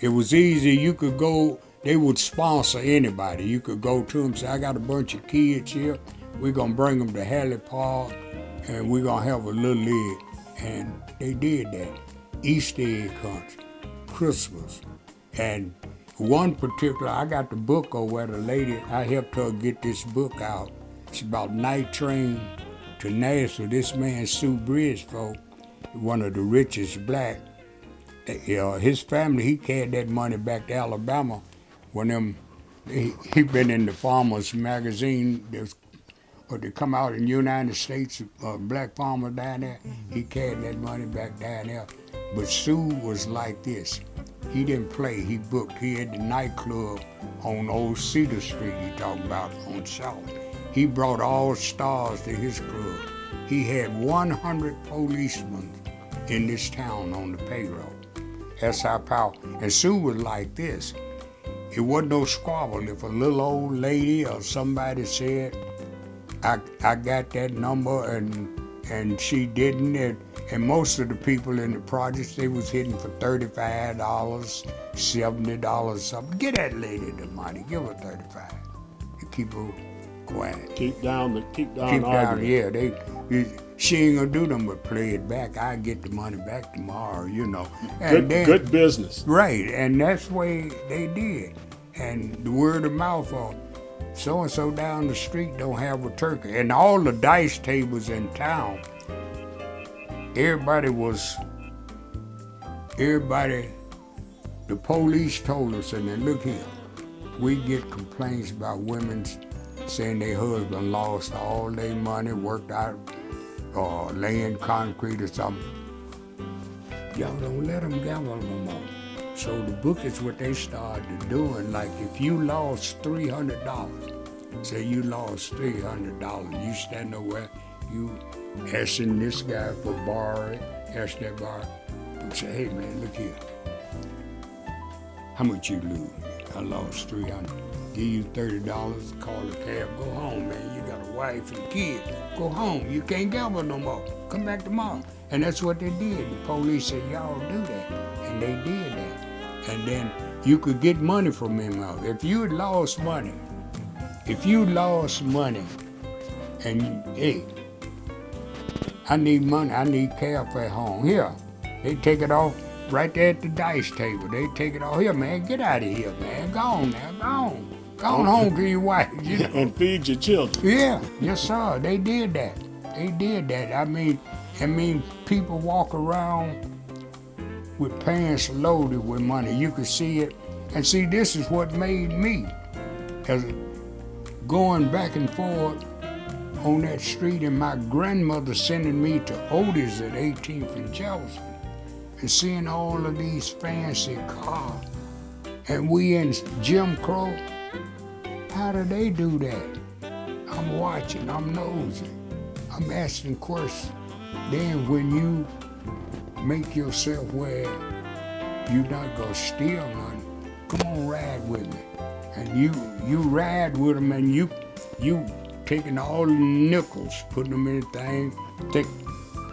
It was easy. You could go, they would sponsor anybody. You could go to them and say, I got a bunch of kids here. We're going to bring them to Halley Park and we're going to have a little league. And they did that. Easter egg hunts, Christmas. And one particular, I got the book over at a lady, I helped her get this book out. It's about night train to Nashville. This man, Sue Bridgeford, one of the richest black, his family, he carried that money back to Alabama when he been in the Farmers magazine, they come out in the United States, black farmer down there, he carried that money back down there. But Sue was like this. He didn't play, he booked. He had the nightclub on Old Cedar Street he talked about on Charlotte. He brought all stars to his club. He had 100 policemen in this town on the payroll. That's how powerful. And Sue was like this. It wasn't no squabble. If a little old lady or somebody said, I got that number and she didn't, and most of the people in the projects, they was hitting for $35, $70 something. Get that lady the money, give her $35. And keep her quiet. Keep down argument. Yeah, she ain't gonna do nothing but play it back. I get the money back tomorrow, you know. Good business. Right, and that's the way they did. And the word of mouth of so-and-so down the street don't have a turkey. And all the dice tables in town, everybody, the police told us, and then look here, we get complaints about women saying their husband lost all their money, worked out, or laying concrete or something. Y'all don't let them gamble no more. So the book is what they started doing. Like if you lost $300, say you lost $300, you stand over, you asking this guy for borrowing, ask that borrower, and say, hey man, look here. How much you lose? I lost $300. Give you $30, call a cab, go home, man. You got a wife and kids. Go home. You can't gamble no more. Come back tomorrow. And that's what they did. The police said, y'all do that. And they did that. And then you could get money from him out. If you lost money, and hey, I need money, I need cafe at home. Here, they take it off right there at the dice table. They take it off. Here, man, get out of here, man. Go on now, go on. Go on home to your wife, you know. And feed your children. Yeah, yes sir, they did that. They did that. I mean, people walk around with pants loaded with money. You could see it. And see, this is what made me. As going back and forth on that street, and my grandmother sending me to Otis at 18th and Jefferson, and seeing all of these fancy cars, and we in Jim Crow. How do they do that? I'm watching, I'm nosing, I'm asking questions. Then when you make yourself where you're not gonna steal nothing, come on, ride with me. And you ride with them, and You taking all the nickels, putting them in the thing, take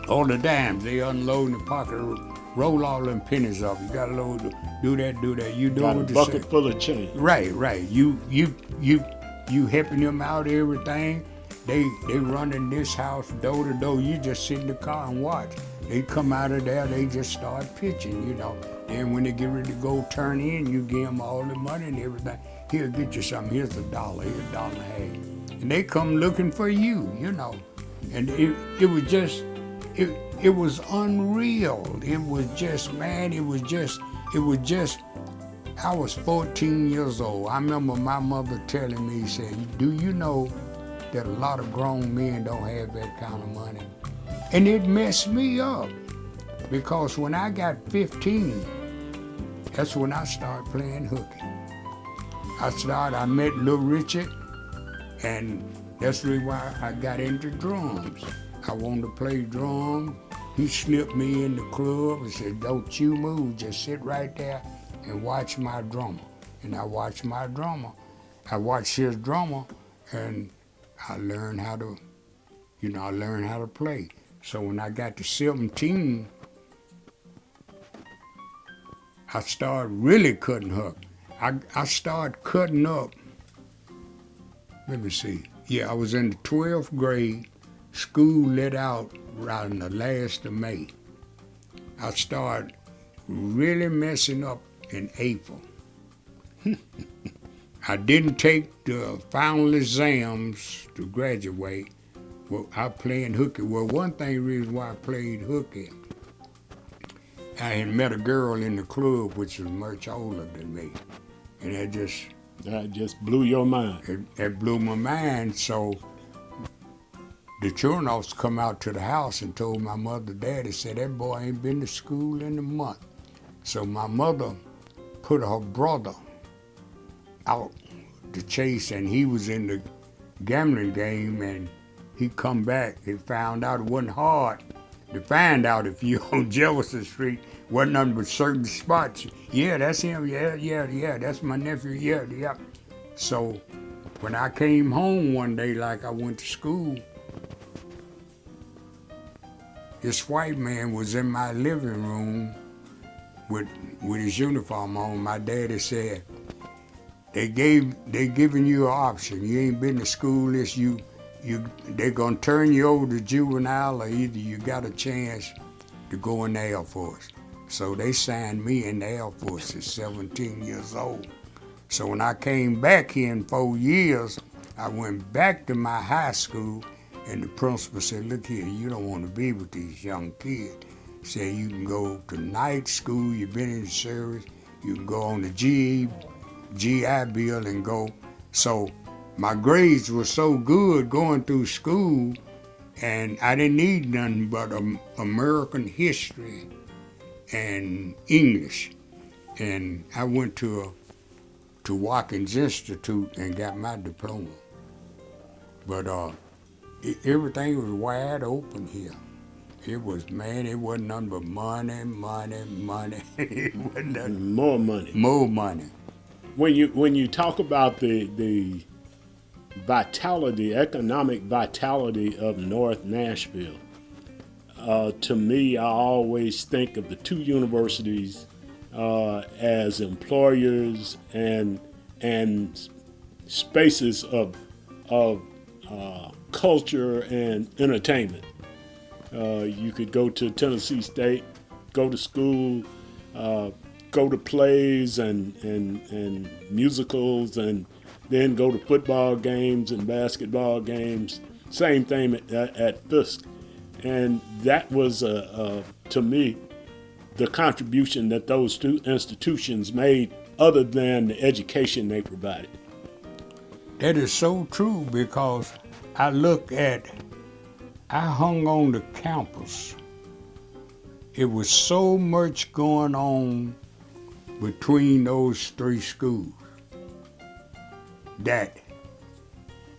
all the dimes, they unload in the pocket, roll all them pennies off. You gotta load, do that. You do Got a what bucket full of change. Right. You helping them out, everything. They running this house door to door. You just sit in the car and watch. They come out of there, they just start pitching, you know. And when they get ready to go turn in, you give them all the money and everything. Here, get you something. Here's $1. Here's $1.50. And they come looking for you, you know. And it was just, it was unreal. It was just, man, it was just, I was 14 years old. I remember my mother telling me, said, do you know that a lot of grown men don't have that kind of money? And it messed me up, because when I got 15, that's when I started playing hooky. I met Little Richard, and that's really why I got into drums. I wanted to play drums. He snipped me in the club and said, don't you move, just sit right there and watch my drummer. And I watched my drummer. I watched his drummer, and I learned how to, play. So when I got to 17, I started really cutting hook. I started cutting up, let me see. Yeah, I was in the 12th grade. School let out around the last of May. I started really messing up in April. I didn't take the final exams to graduate. Well, I played hooky. Well, one reason why I played hooky, I had met a girl in the club which was much older than me. And that just blew your mind. It blew my mind. So the children officer come out to the house and told my mother, daddy, said that boy ain't been to school in a month. So my mother put her brother out to chase, and he was in the gambling game, and he come back. He found out it wasn't hard to find out if you on Jefferson Street. Wasn't nothing but certain spots. Yeah, that's him. Yeah, that's my nephew. Yeah. So when I came home one day, like I went to school, this white man was in my living room with his uniform on. My daddy said, they giving you an option. You ain't been to school. They're gonna turn you over to juvenile, or either you got a chance to go in the Air Force. So they signed me in the Air Force at 17 years old. So when I came back here in 4 years, I went back to my high school, and the principal said, look here, you don't want to be with these young kids. He said, you can go to night school, you've been in the service, you can go on the GI Bill and go. So my grades were so good going through school, and I didn't need nothing but American history and English. And I went to Watkins Institute and got my diploma. But everything was wide open here. It was, man, it wasn't nothing but money. It wasn't nothing. More money. More money. When you talk about the vitality, economic vitality of North Nashville, to me, I always think of the two universities as employers and spaces of culture and entertainment. You could go to Tennessee State, go to school, go to plays and musicals, and then go to football games and basketball games. Same thing at Fisk. And that was, to me, the contribution that those two institutions made, other than the education they provided. That is so true, because I hung on the campus. It was so much going on between those three schools that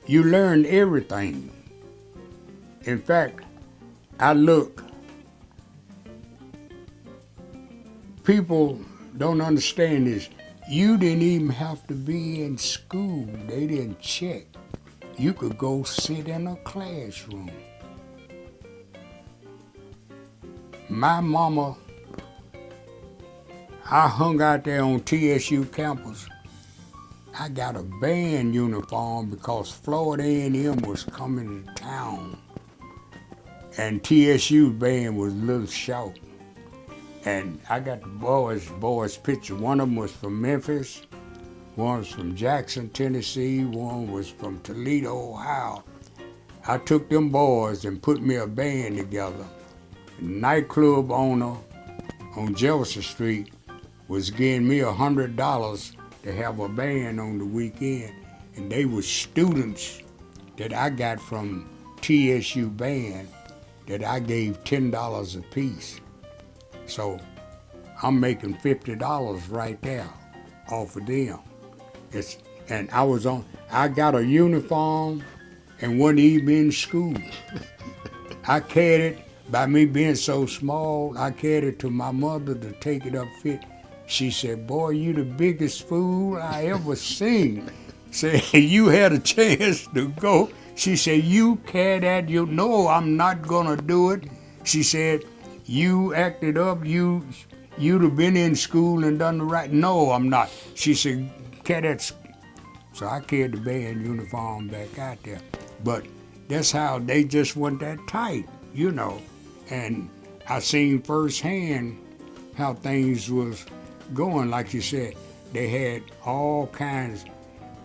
you learned everything. In fact, people don't understand this. You didn't even have to be in school. They didn't check. you could go sit in a classroom. My mama, I hung out there on TSU campus. I got a band uniform because Florida A&M was coming to town. And TSU band was a little short. And I got the boys picture. One of them was from Memphis, one was from Jackson, Tennessee, one was from Toledo, Ohio. I took them boys and put me a band together. The nightclub owner on Jefferson Street was giving me $100 to have a band on the weekend, and they were students that I got from TSU band that I gave $10 a piece. So I'm making $50 right there off of them. And I got a uniform and wasn't even in school. I carried it, by me being so small, I carried it to my mother to take it up fit. She said, boy, you the biggest fool I ever seen. Said, you had a chance to go. She said, you carry that, no, I'm not gonna do it. She said, you acted up, you'd have been in school and done the right. No, I'm not. She said, carry that. So I carried the band uniform back out there. But that's how they just went that tight, And I seen firsthand how things was going. Like you said, they had all kinds.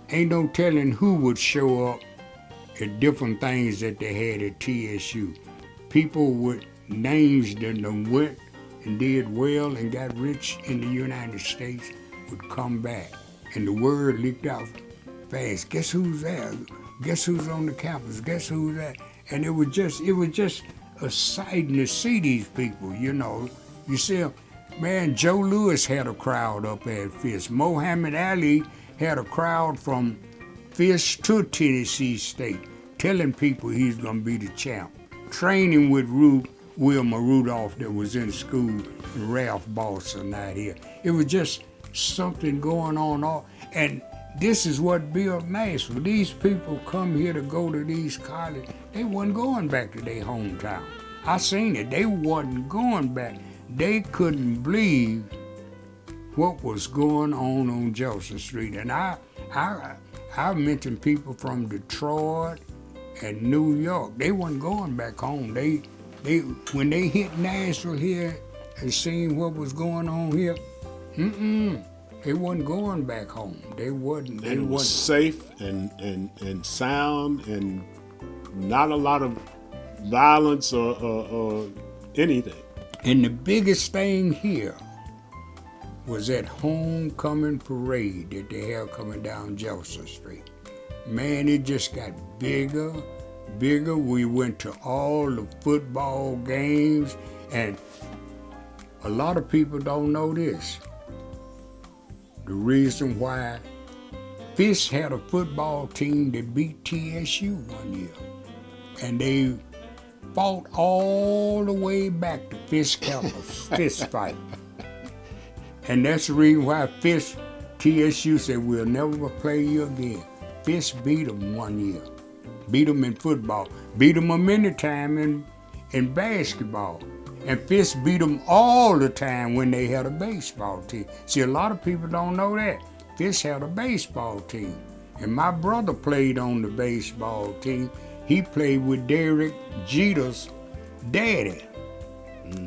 Ain't no telling who would show up at different things that they had at TSU. People with names that done went and did well and got rich in the United States would come back. And the word leaked out fast. Guess who's there? Guess who's on the campus? Guess who's there? And it was just exciting to see these people, You see, man, Joe Louis had a crowd up at Fisk. Muhammad Ali had a crowd from Fisk to Tennessee State, telling people he's gonna be the champ. Training with Wilma Rudolph that was in school, and Ralph Boston out here. It was just something going on. And this is what built Nashville. These people come here to go to these colleges. They wasn't going back to their hometown. I seen it. They wasn't going back. They couldn't believe what was going on Jefferson Street. And I mentioned people from Detroit and New York. They wasn't going back home. They when they hit Nashville here and seen what was going on here, they wasn't going back home. They wasn't. It was safe and sound and not a lot of violence or anything. And the biggest thing here was that homecoming parade that they had coming down Jefferson Street. Man, it just got bigger. We went to all the football games, and a lot of people don't know this. The reason why Fisk had a football team that beat TSU one year, and they fought all the way back to Fisk campus, fist fight. And that's the reason why TSU said, we'll never play you again. Fisk beat them one year. Beat them in football. Beat them a many time in basketball. And Fisk beat them all the time when they had a baseball team. See, a lot of people don't know that. Fisk had a baseball team. And my brother played on the baseball team. He played with Derek Jeter's daddy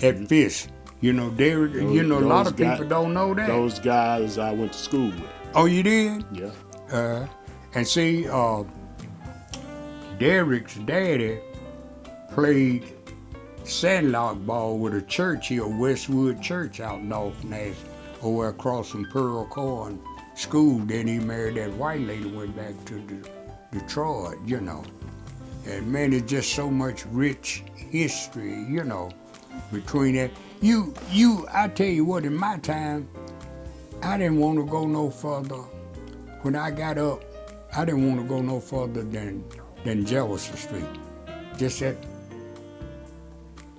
at Fisk. Derek, a lot of people don't know that. Those guys I went to school with. Oh, you did? Yeah. And see, Derek's daddy played sandlot ball with a church here, Westwood Church out North Nashville, over across from Pearl Corn School. Then he married that white lady, went back to Detroit, And man, it's just so much rich history, between that. I tell you what, in my time, I didn't want to go no further. When I got up, I didn't want to go no further than Jefferson Street. Just that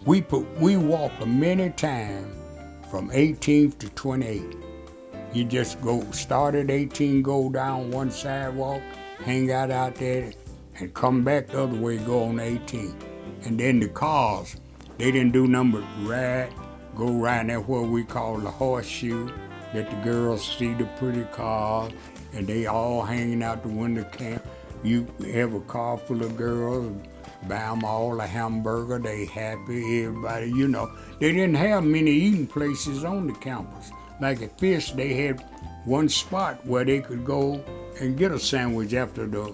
we walked a many times from 18th to 28th. You just start at 18, go down one sidewalk, hang out there, and come back the other way, go on 18. And then the cars, they didn't do nothing but go around that what we call the horseshoe, let the girls see the pretty cars, and they all hanging out the window camp. You have a car full of girls, buy them all a hamburger, they happy, everybody, you know. They didn't have many eating places on the campus. Like at Fish, they had one spot where they could go and get a sandwich after the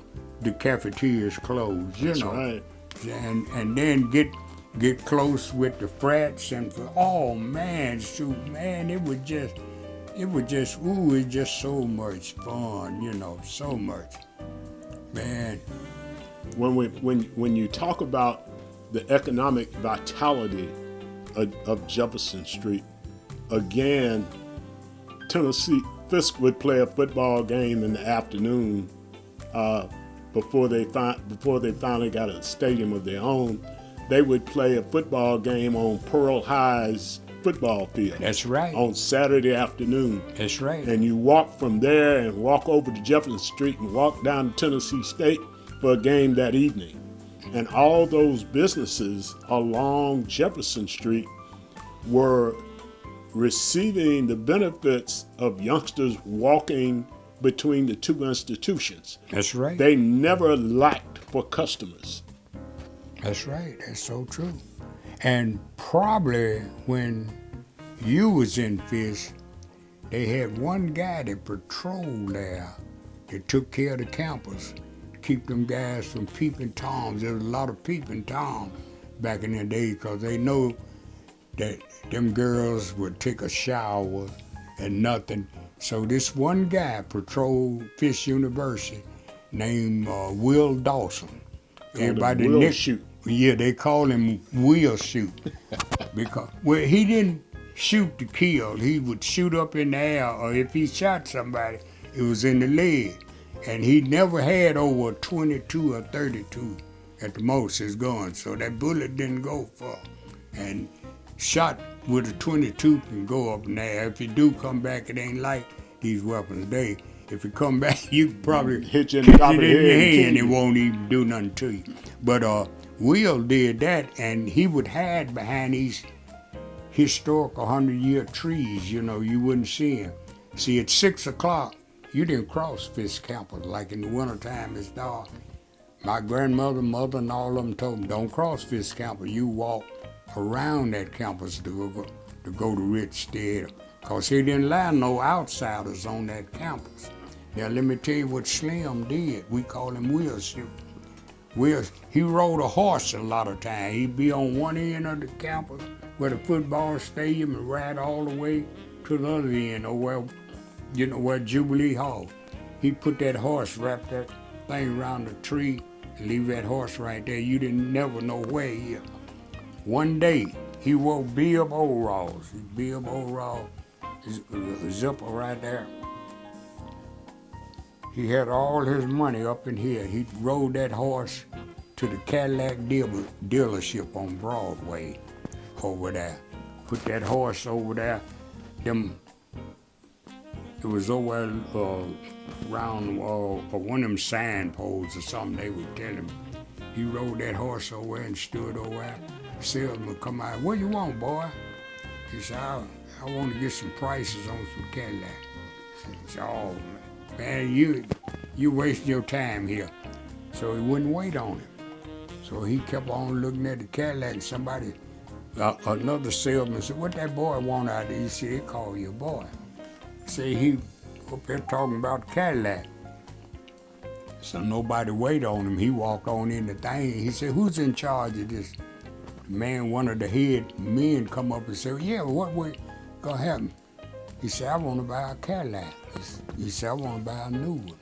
cafeteria's closed, you know. Right. And then get close with the frats and oh man, shoot, man, it was just so much fun, you know, so much. Man. When you talk about the economic vitality of Jefferson Street, again, Tennessee Fisk would play a football game in the afternoon before they finally got a stadium of their own. They would play a football game on Pearl High's football field. That's right. On Saturday afternoon. That's right. And you walk from there and walk over to Jefferson Street and walk down to Tennessee State for a game that evening. And all those businesses along Jefferson Street were receiving the benefits of youngsters walking between the two institutions. That's right. They never lacked for customers. That's right. That's so true. And probably when you was in Fish, they had one guy that patrolled there that took care of the campus, keep them guys from peeping toms. There was a lot of peeping toms back in the day because they know that them girls would take a shower and nothing. So this one guy patrolled Fish University named Will Dawson. Everybody Will Shoot. Yeah, they call him Will Shoot. Because he didn't shoot to kill. He would shoot up in the air, or if he shot somebody, it was in the leg. And he never had over 22 or 32 at the most his gun, so that bullet didn't go far. And shot with a 22 can go up in the air. If you do come back, it ain't like these weapons. If you come back, you can probably hit you in the top of the head and it won't even do nothing to you. But Will did that, and he would hide behind these historical 100-year trees. You know, you wouldn't see him. See, at 6 o'clock, you didn't cross Fisk campus. Like in the wintertime, it's dark. My grandmother, mother, and all of them told me, don't cross Fisk campus. You walk around that campus to go to Rich Theater. Because he didn't allow no outsiders on that campus. Now, let me tell you what Slim did. We call him Will Shoot. He rode a horse a lot of times. He'd be on one end of the campus where the football stadium and ride all the way to the other end, or where Jubilee Hall. He'd put that horse, wrap that thing around the tree, and leave that horse right there. You didn't never know where he is. One day, he wore bib overalls. Bib overalls, zipper right there. He had all his money up in here. He rode that horse to the Cadillac dealership on Broadway over there. Put that horse over there. It was over around one of them signposts or something they would tell him. He rode that horse over there and stood over there. Salesman would come out, what do you want, boy? He said, I want to get some prices on some Cadillac. He said, oh, man, you wasting your time here. So he wouldn't wait on him. So he kept on looking at the Cadillac, and somebody, another salesman said, what that boy want out there? He said, he called you a boy. He said, he up there talking about Cadillac. So nobody waited on him. He walked on in the thing. He said, who's in charge of this? The man, one of the head men come up and said, yeah, what way gonna happen? He said, I want to buy a Cadillac. He said, I want to buy a new one.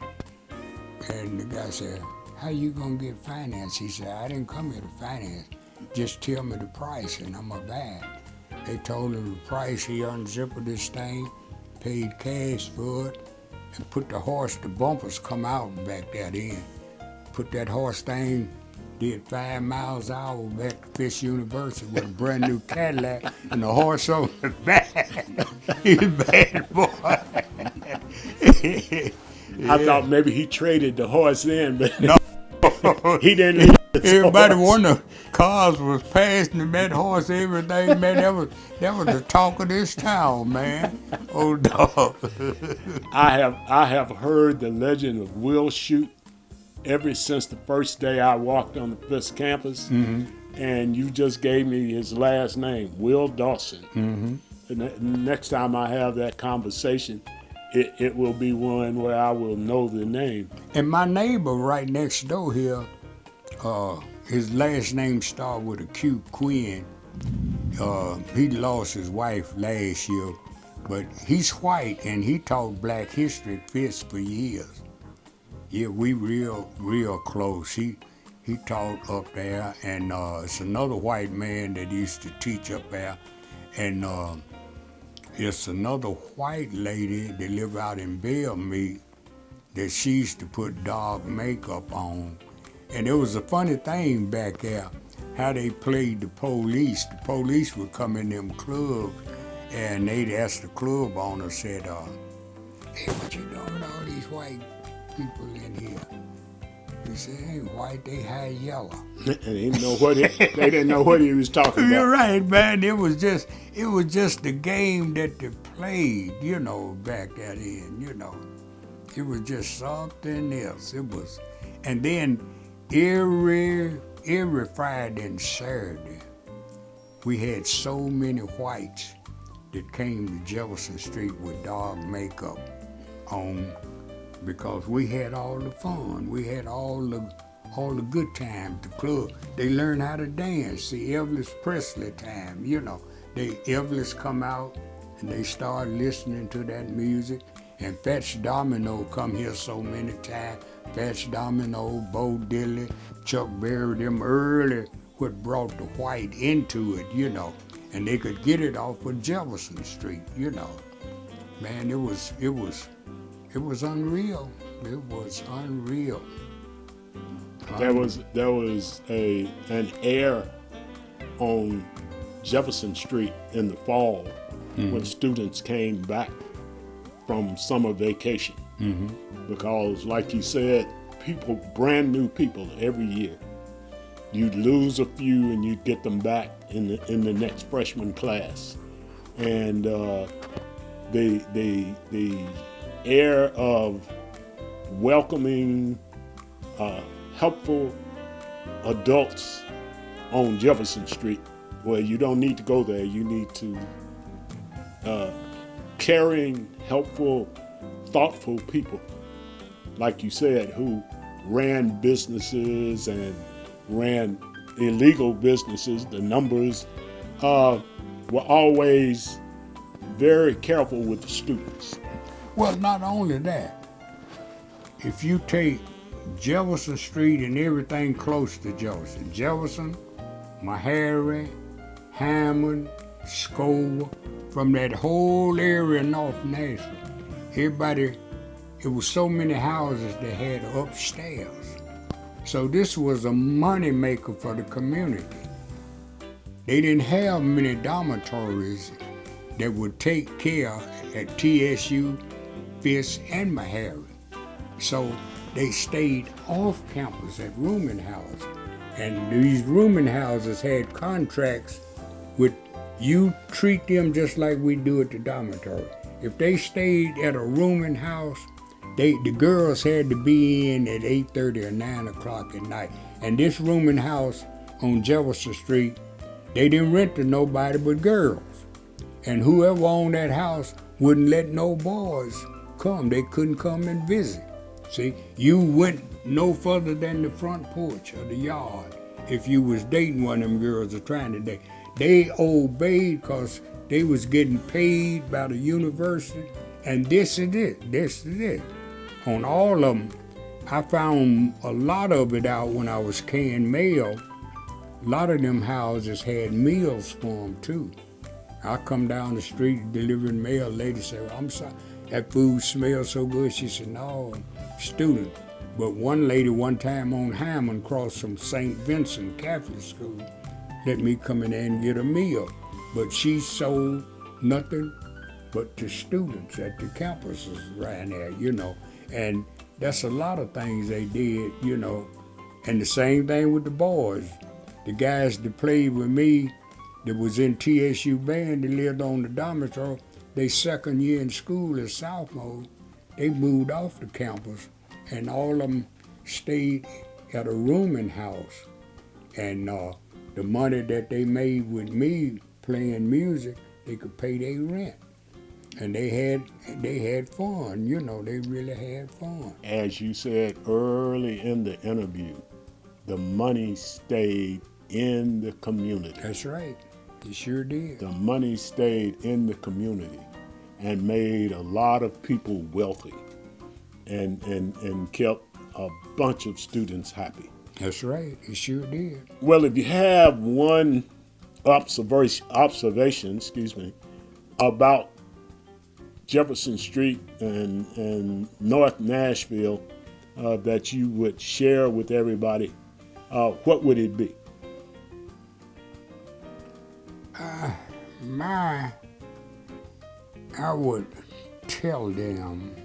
And the guy said, how you gonna get finance? He said, I didn't come here to finance. Just tell me the price and I'm gonna buy it. They told him the price. He unzipped this thing, paid cash for it, and put the bumpers come out back that end. Put that horse thing, did 5 miles an hour back to Fisk University with a brand new Cadillac and the horse on the back. He's a bad boy. I thought maybe he traded the horse in, but No, He didn't leave his Everybody horse. wonder cars was passing him, that horse, everything, man. That was the talk of this town, man. Oh dog. I have heard the legend of Will Shute ever since the first day I walked on the Fisk campus. And you just gave me his last name, Will Dawson. And next time I have that conversation, it will be one where I will know the name. And my neighbor right next door here, his last name started with a Q, Quinn. He lost his wife last year, but he's white and he taught Black History at Fisk for years. Yeah, we real close. He taught up there, and it's another white man that used to teach up there, and it's another white lady that live out in Bellmead that she used to put dog makeup on. And it was a funny thing back there, how they played the police. The police would come in them clubs, and they'd ask the club owner, said, hey, what you doing with all these white people in here? He said, they ain't white, they high yellow. And they didn't know what he was talking You're about. right, man. It was just the game that they played, back that in, It was just something else. It was, and then every Friday and Saturday, we had so many whites that came to Jefferson Street with dog makeup on, because we had all the fun. We had all the good times. The club, they learned how to dance. See, Elvis Presley time, Elvis come out and they start listening to that music. And Fats Domino come here so many times. Fats Domino, Bo Diddley, Chuck Berry, them early, what brought the white into it, And they could get it off of Jefferson Street, Man, it was unreal. It was unreal. There was an air on Jefferson Street in the fall when students came back from summer vacation. Because, like you said, brand new people every year. You'd lose a few and you'd get them back in the next freshman class, and the air of welcoming, helpful adults on Jefferson Street, where you don't need to go there, you need to caring, helpful, thoughtful people, like you said, who ran businesses and ran illegal businesses. The numbers were always very careful with the students. Well, not only that, if you take Jefferson Street and everything close to Jefferson, Meharry, Hammond, Scoville, from that whole area North Nashville, everybody, it was so many houses that had upstairs. So this was a money maker for the community. They didn't have many dormitories that would take care at TSU, Fisk, and Meharry. So they stayed off campus at rooming houses. And these rooming houses had contracts with, you treat them just like we do at the dormitory. If they stayed at a rooming house, the girls had to be in at 8:30 or 9 o'clock at night. And this rooming house on Jefferson Street, they didn't rent to nobody but girls. And whoever owned that house wouldn't let no boys come. They couldn't come and visit. See, you went no further than the front porch or the yard if you was dating one of them girls or trying to date. They obeyed because they was getting paid by the university, and this is it. On all of them, I found a lot of it out when I was carrying mail. A lot of them houses had meals for them too. I come down the street delivering mail. Lady said, "I'm sorry, that food smells so good." She said, "No, student." But one lady one time on Hammond across from St. Vincent Catholic School let me come in there and get a meal. But she sold nothing but to students at the campuses right there, And that's a lot of things they did, And the same thing with the boys. The guys that played with me that was in TSU band, they lived on the dormitory. They second year in school as sophomores, they moved off the campus, and all of them stayed at a rooming house. And the money that they made with me playing music, they could pay their rent. And they had fun, you know, they really had fun. As you said early in the interview, the money stayed in the community. That's right. It sure did. The money stayed in the community and made a lot of people wealthy and kept a bunch of students happy. That's right. It sure did. Well, if you have one observation, about Jefferson Street and North Nashville that you would share with everybody, what would it be? I would tell them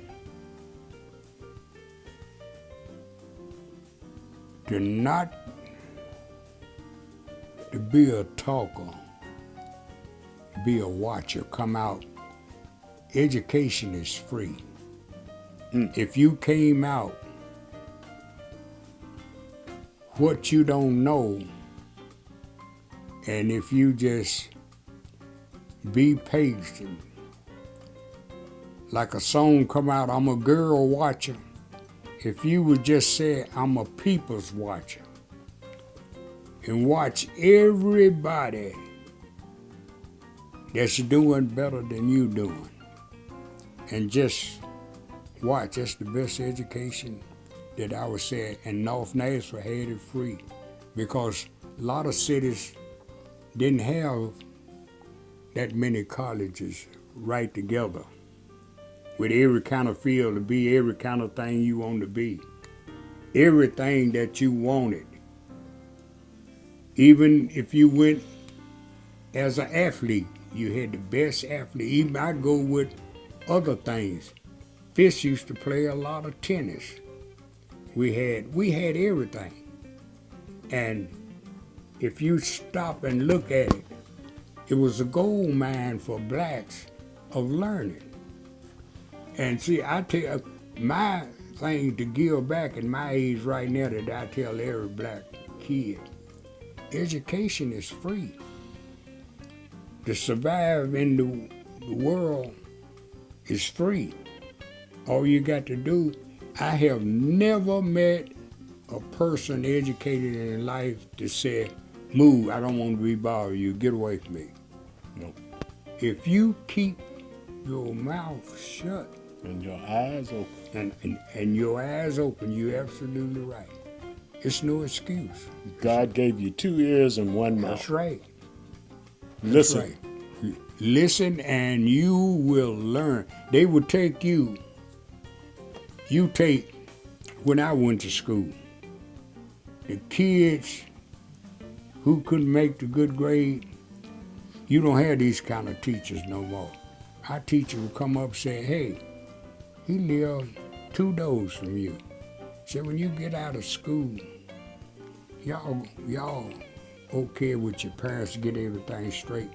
to not to be a talker, be a watcher, come out. Education is free. If you came out, what you don't know, and if you just be patient, like a song come out, I'm a girl watcher. If you would just say, I'm a people's watcher, and watch everybody that's doing better than you doing, and just watch, that's the best education that I would say. And North Nashville had it free, because a lot of cities didn't have that many colleges right together with every kind of field to be every kind of thing you want to be, everything that you wanted. Even if you went as an athlete, you had the best athlete. Even I'd go with other things. Fish used to play a lot of tennis. We had everything. And if you stop and look at it, it was a gold mine for blacks of learning. And see, I tell you, my thing to give back at my age right now that I tell every black kid, education is free. To survive in the world is free. All you got to do, I have never met a person educated in life that said, move, I don't want to be bothered you, get away from me. No. If you keep your mouth shut and your eyes open, and your eyes open, you're absolutely right. It's no excuse. God gave you 2 ears and 1 mouth. That's right. Listen. That's right. Listen and you will learn. They will take you. You take, when I went to school, the kids who couldn't make the good grade, you don't have these kind of teachers no more. Our teacher would come up and say, hey, he lived 2 doors from you. So when you get out of school, y'all okay with your parents to get everything straight.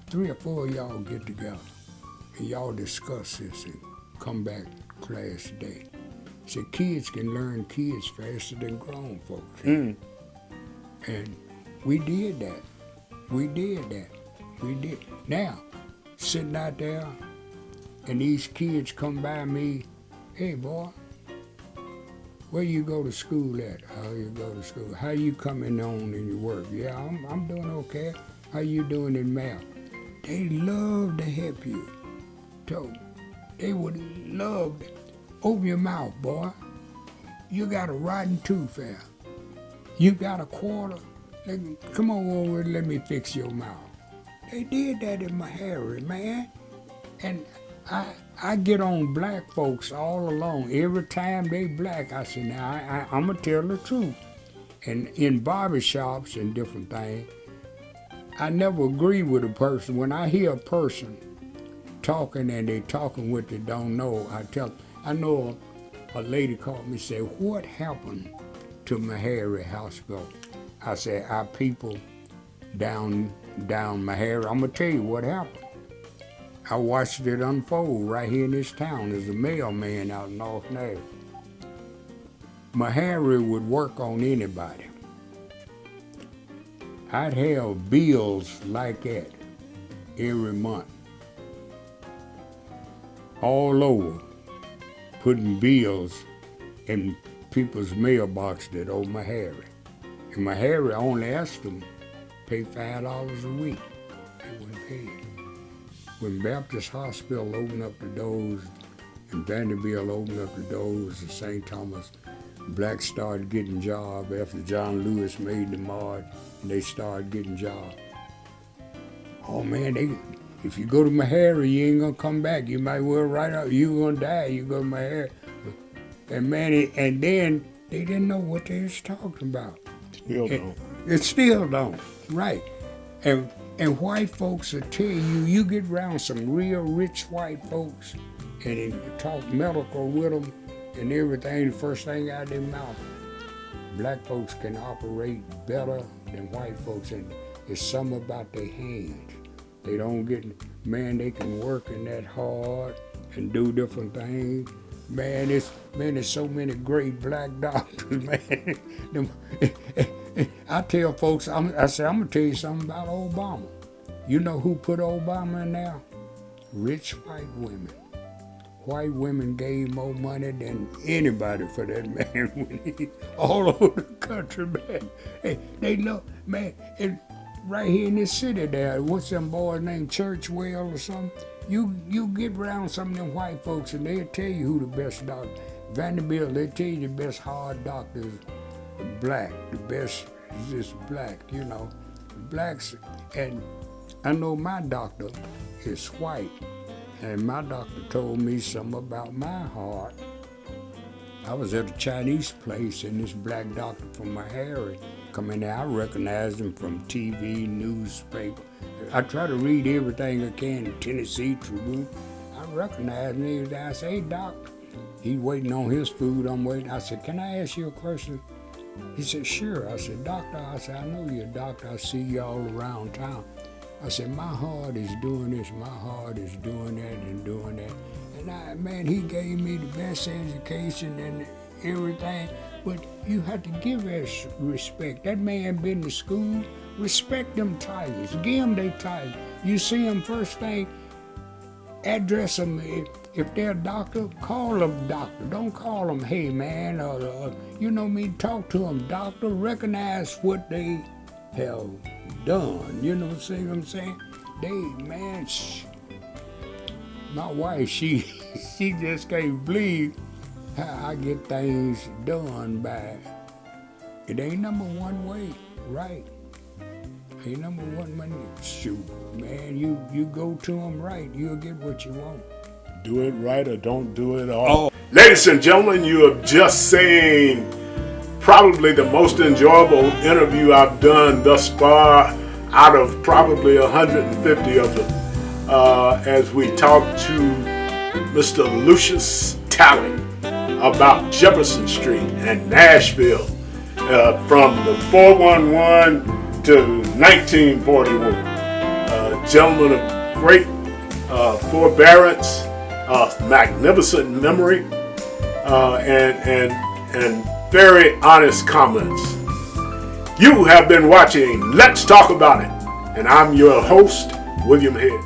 3 or 4 of y'all get together and y'all discuss this and come back to class today. So kids can learn kids faster than grown folks. And we did that. We did. Now, sitting out there and these kids come by me, hey boy, where you go to school at? How you go to school? How you coming on in your work? Yeah, I'm doing okay. How you doing in math? They love to help you. So they would love to. Open your mouth, boy. You got a rotten tooth there. You got a quarter. Come on over and let me fix your mouth. They did that in my Harry, man. And I get on black folks all along. Every time they black, I say, now I'm going to tell the truth. And in barbershops and different things, I never agree with a person. When I hear a person talking and they talking what they don't know, I know a lady called me and said, what happened to Meharry Hospital. I said, our people down Meharry, I'm going to tell you what happened. I watched it unfold right here in this town as a mailman out in North Nashville. Meharry would work on anybody. I'd have bills like that every month. All over, putting bills in people's mailbox that owe Meharry. And Meharry only asked them to pay $5 a week. They wouldn't pay it. When Baptist Hospital opened up the doors and Vanderbilt opened up the doors and St. Thomas, blacks started getting jobs after John Lewis made the march, and they started getting jobs. Oh man, if you go to Meharry, you ain't gonna come back. You might well right up, you gonna die, you go to Meharry. And man, and then they didn't know what they was talking about. Still don't. It still don't, right. And white folks will tell you, you get around some real rich white folks and you talk medical with them and everything, the first thing out of their mouth, black folks can operate better than white folks, and it's something about their hands. They don't get, man, they can work in that hard and do different things. Man, there's so many great black doctors, man. I tell folks, I say, I'm gonna tell you something about Obama. You know who put Obama in there? Rich white women. White women gave more money than anybody for that man when he all over the country, man. Hey, they know, man, and right here in this city there, what's them boys named Churchwell or something? You get around some of them white folks and they'll tell you who the best doctor. Vanderbilt, they tell you the best hard doctors are black. The best is just black, you know. Blacks, and I know my doctor is white. And my doctor told me something about my heart. I was at a Chinese place and this black doctor from Meharry come in there. I recognized him from TV, newspaper. I try to read everything I can in Tennessee Tribune. I recognized him. I said, hey, doc. He's waiting on his food. I'm waiting. I said, can I ask you a question? He said, sure. I said, doctor, I know you're a doctor. I see you all around town. I said, my heart is doing this, my heart is doing that and doing that. And man, he gave me the best education and everything, but you have to give us respect. That man been to school, respect them titles, give them their titles. You see them first thing, address them. If they're a doctor, call them doctor. Don't call them, hey man, or you know me, talk to them doctor, recognize what they have done, you know what I'm saying? They, man, my wife, she just can't believe how I get things done by, it ain't number one way, right? Ain't number one money. Shoot, man, you go to them right, you'll get what you want. Do it right or don't do it at all. Oh. Ladies and gentlemen, you have just seen probably the most enjoyable interview I've done thus far out of probably 150 of them, as we talk to Mr. Lucius Talley about Jefferson Street and Nashville, from the 411 to 1941. Gentleman of great forbearance, magnificent memory, and very honest comments. You have been watching Let's Talk About It, and I'm your host, William Head.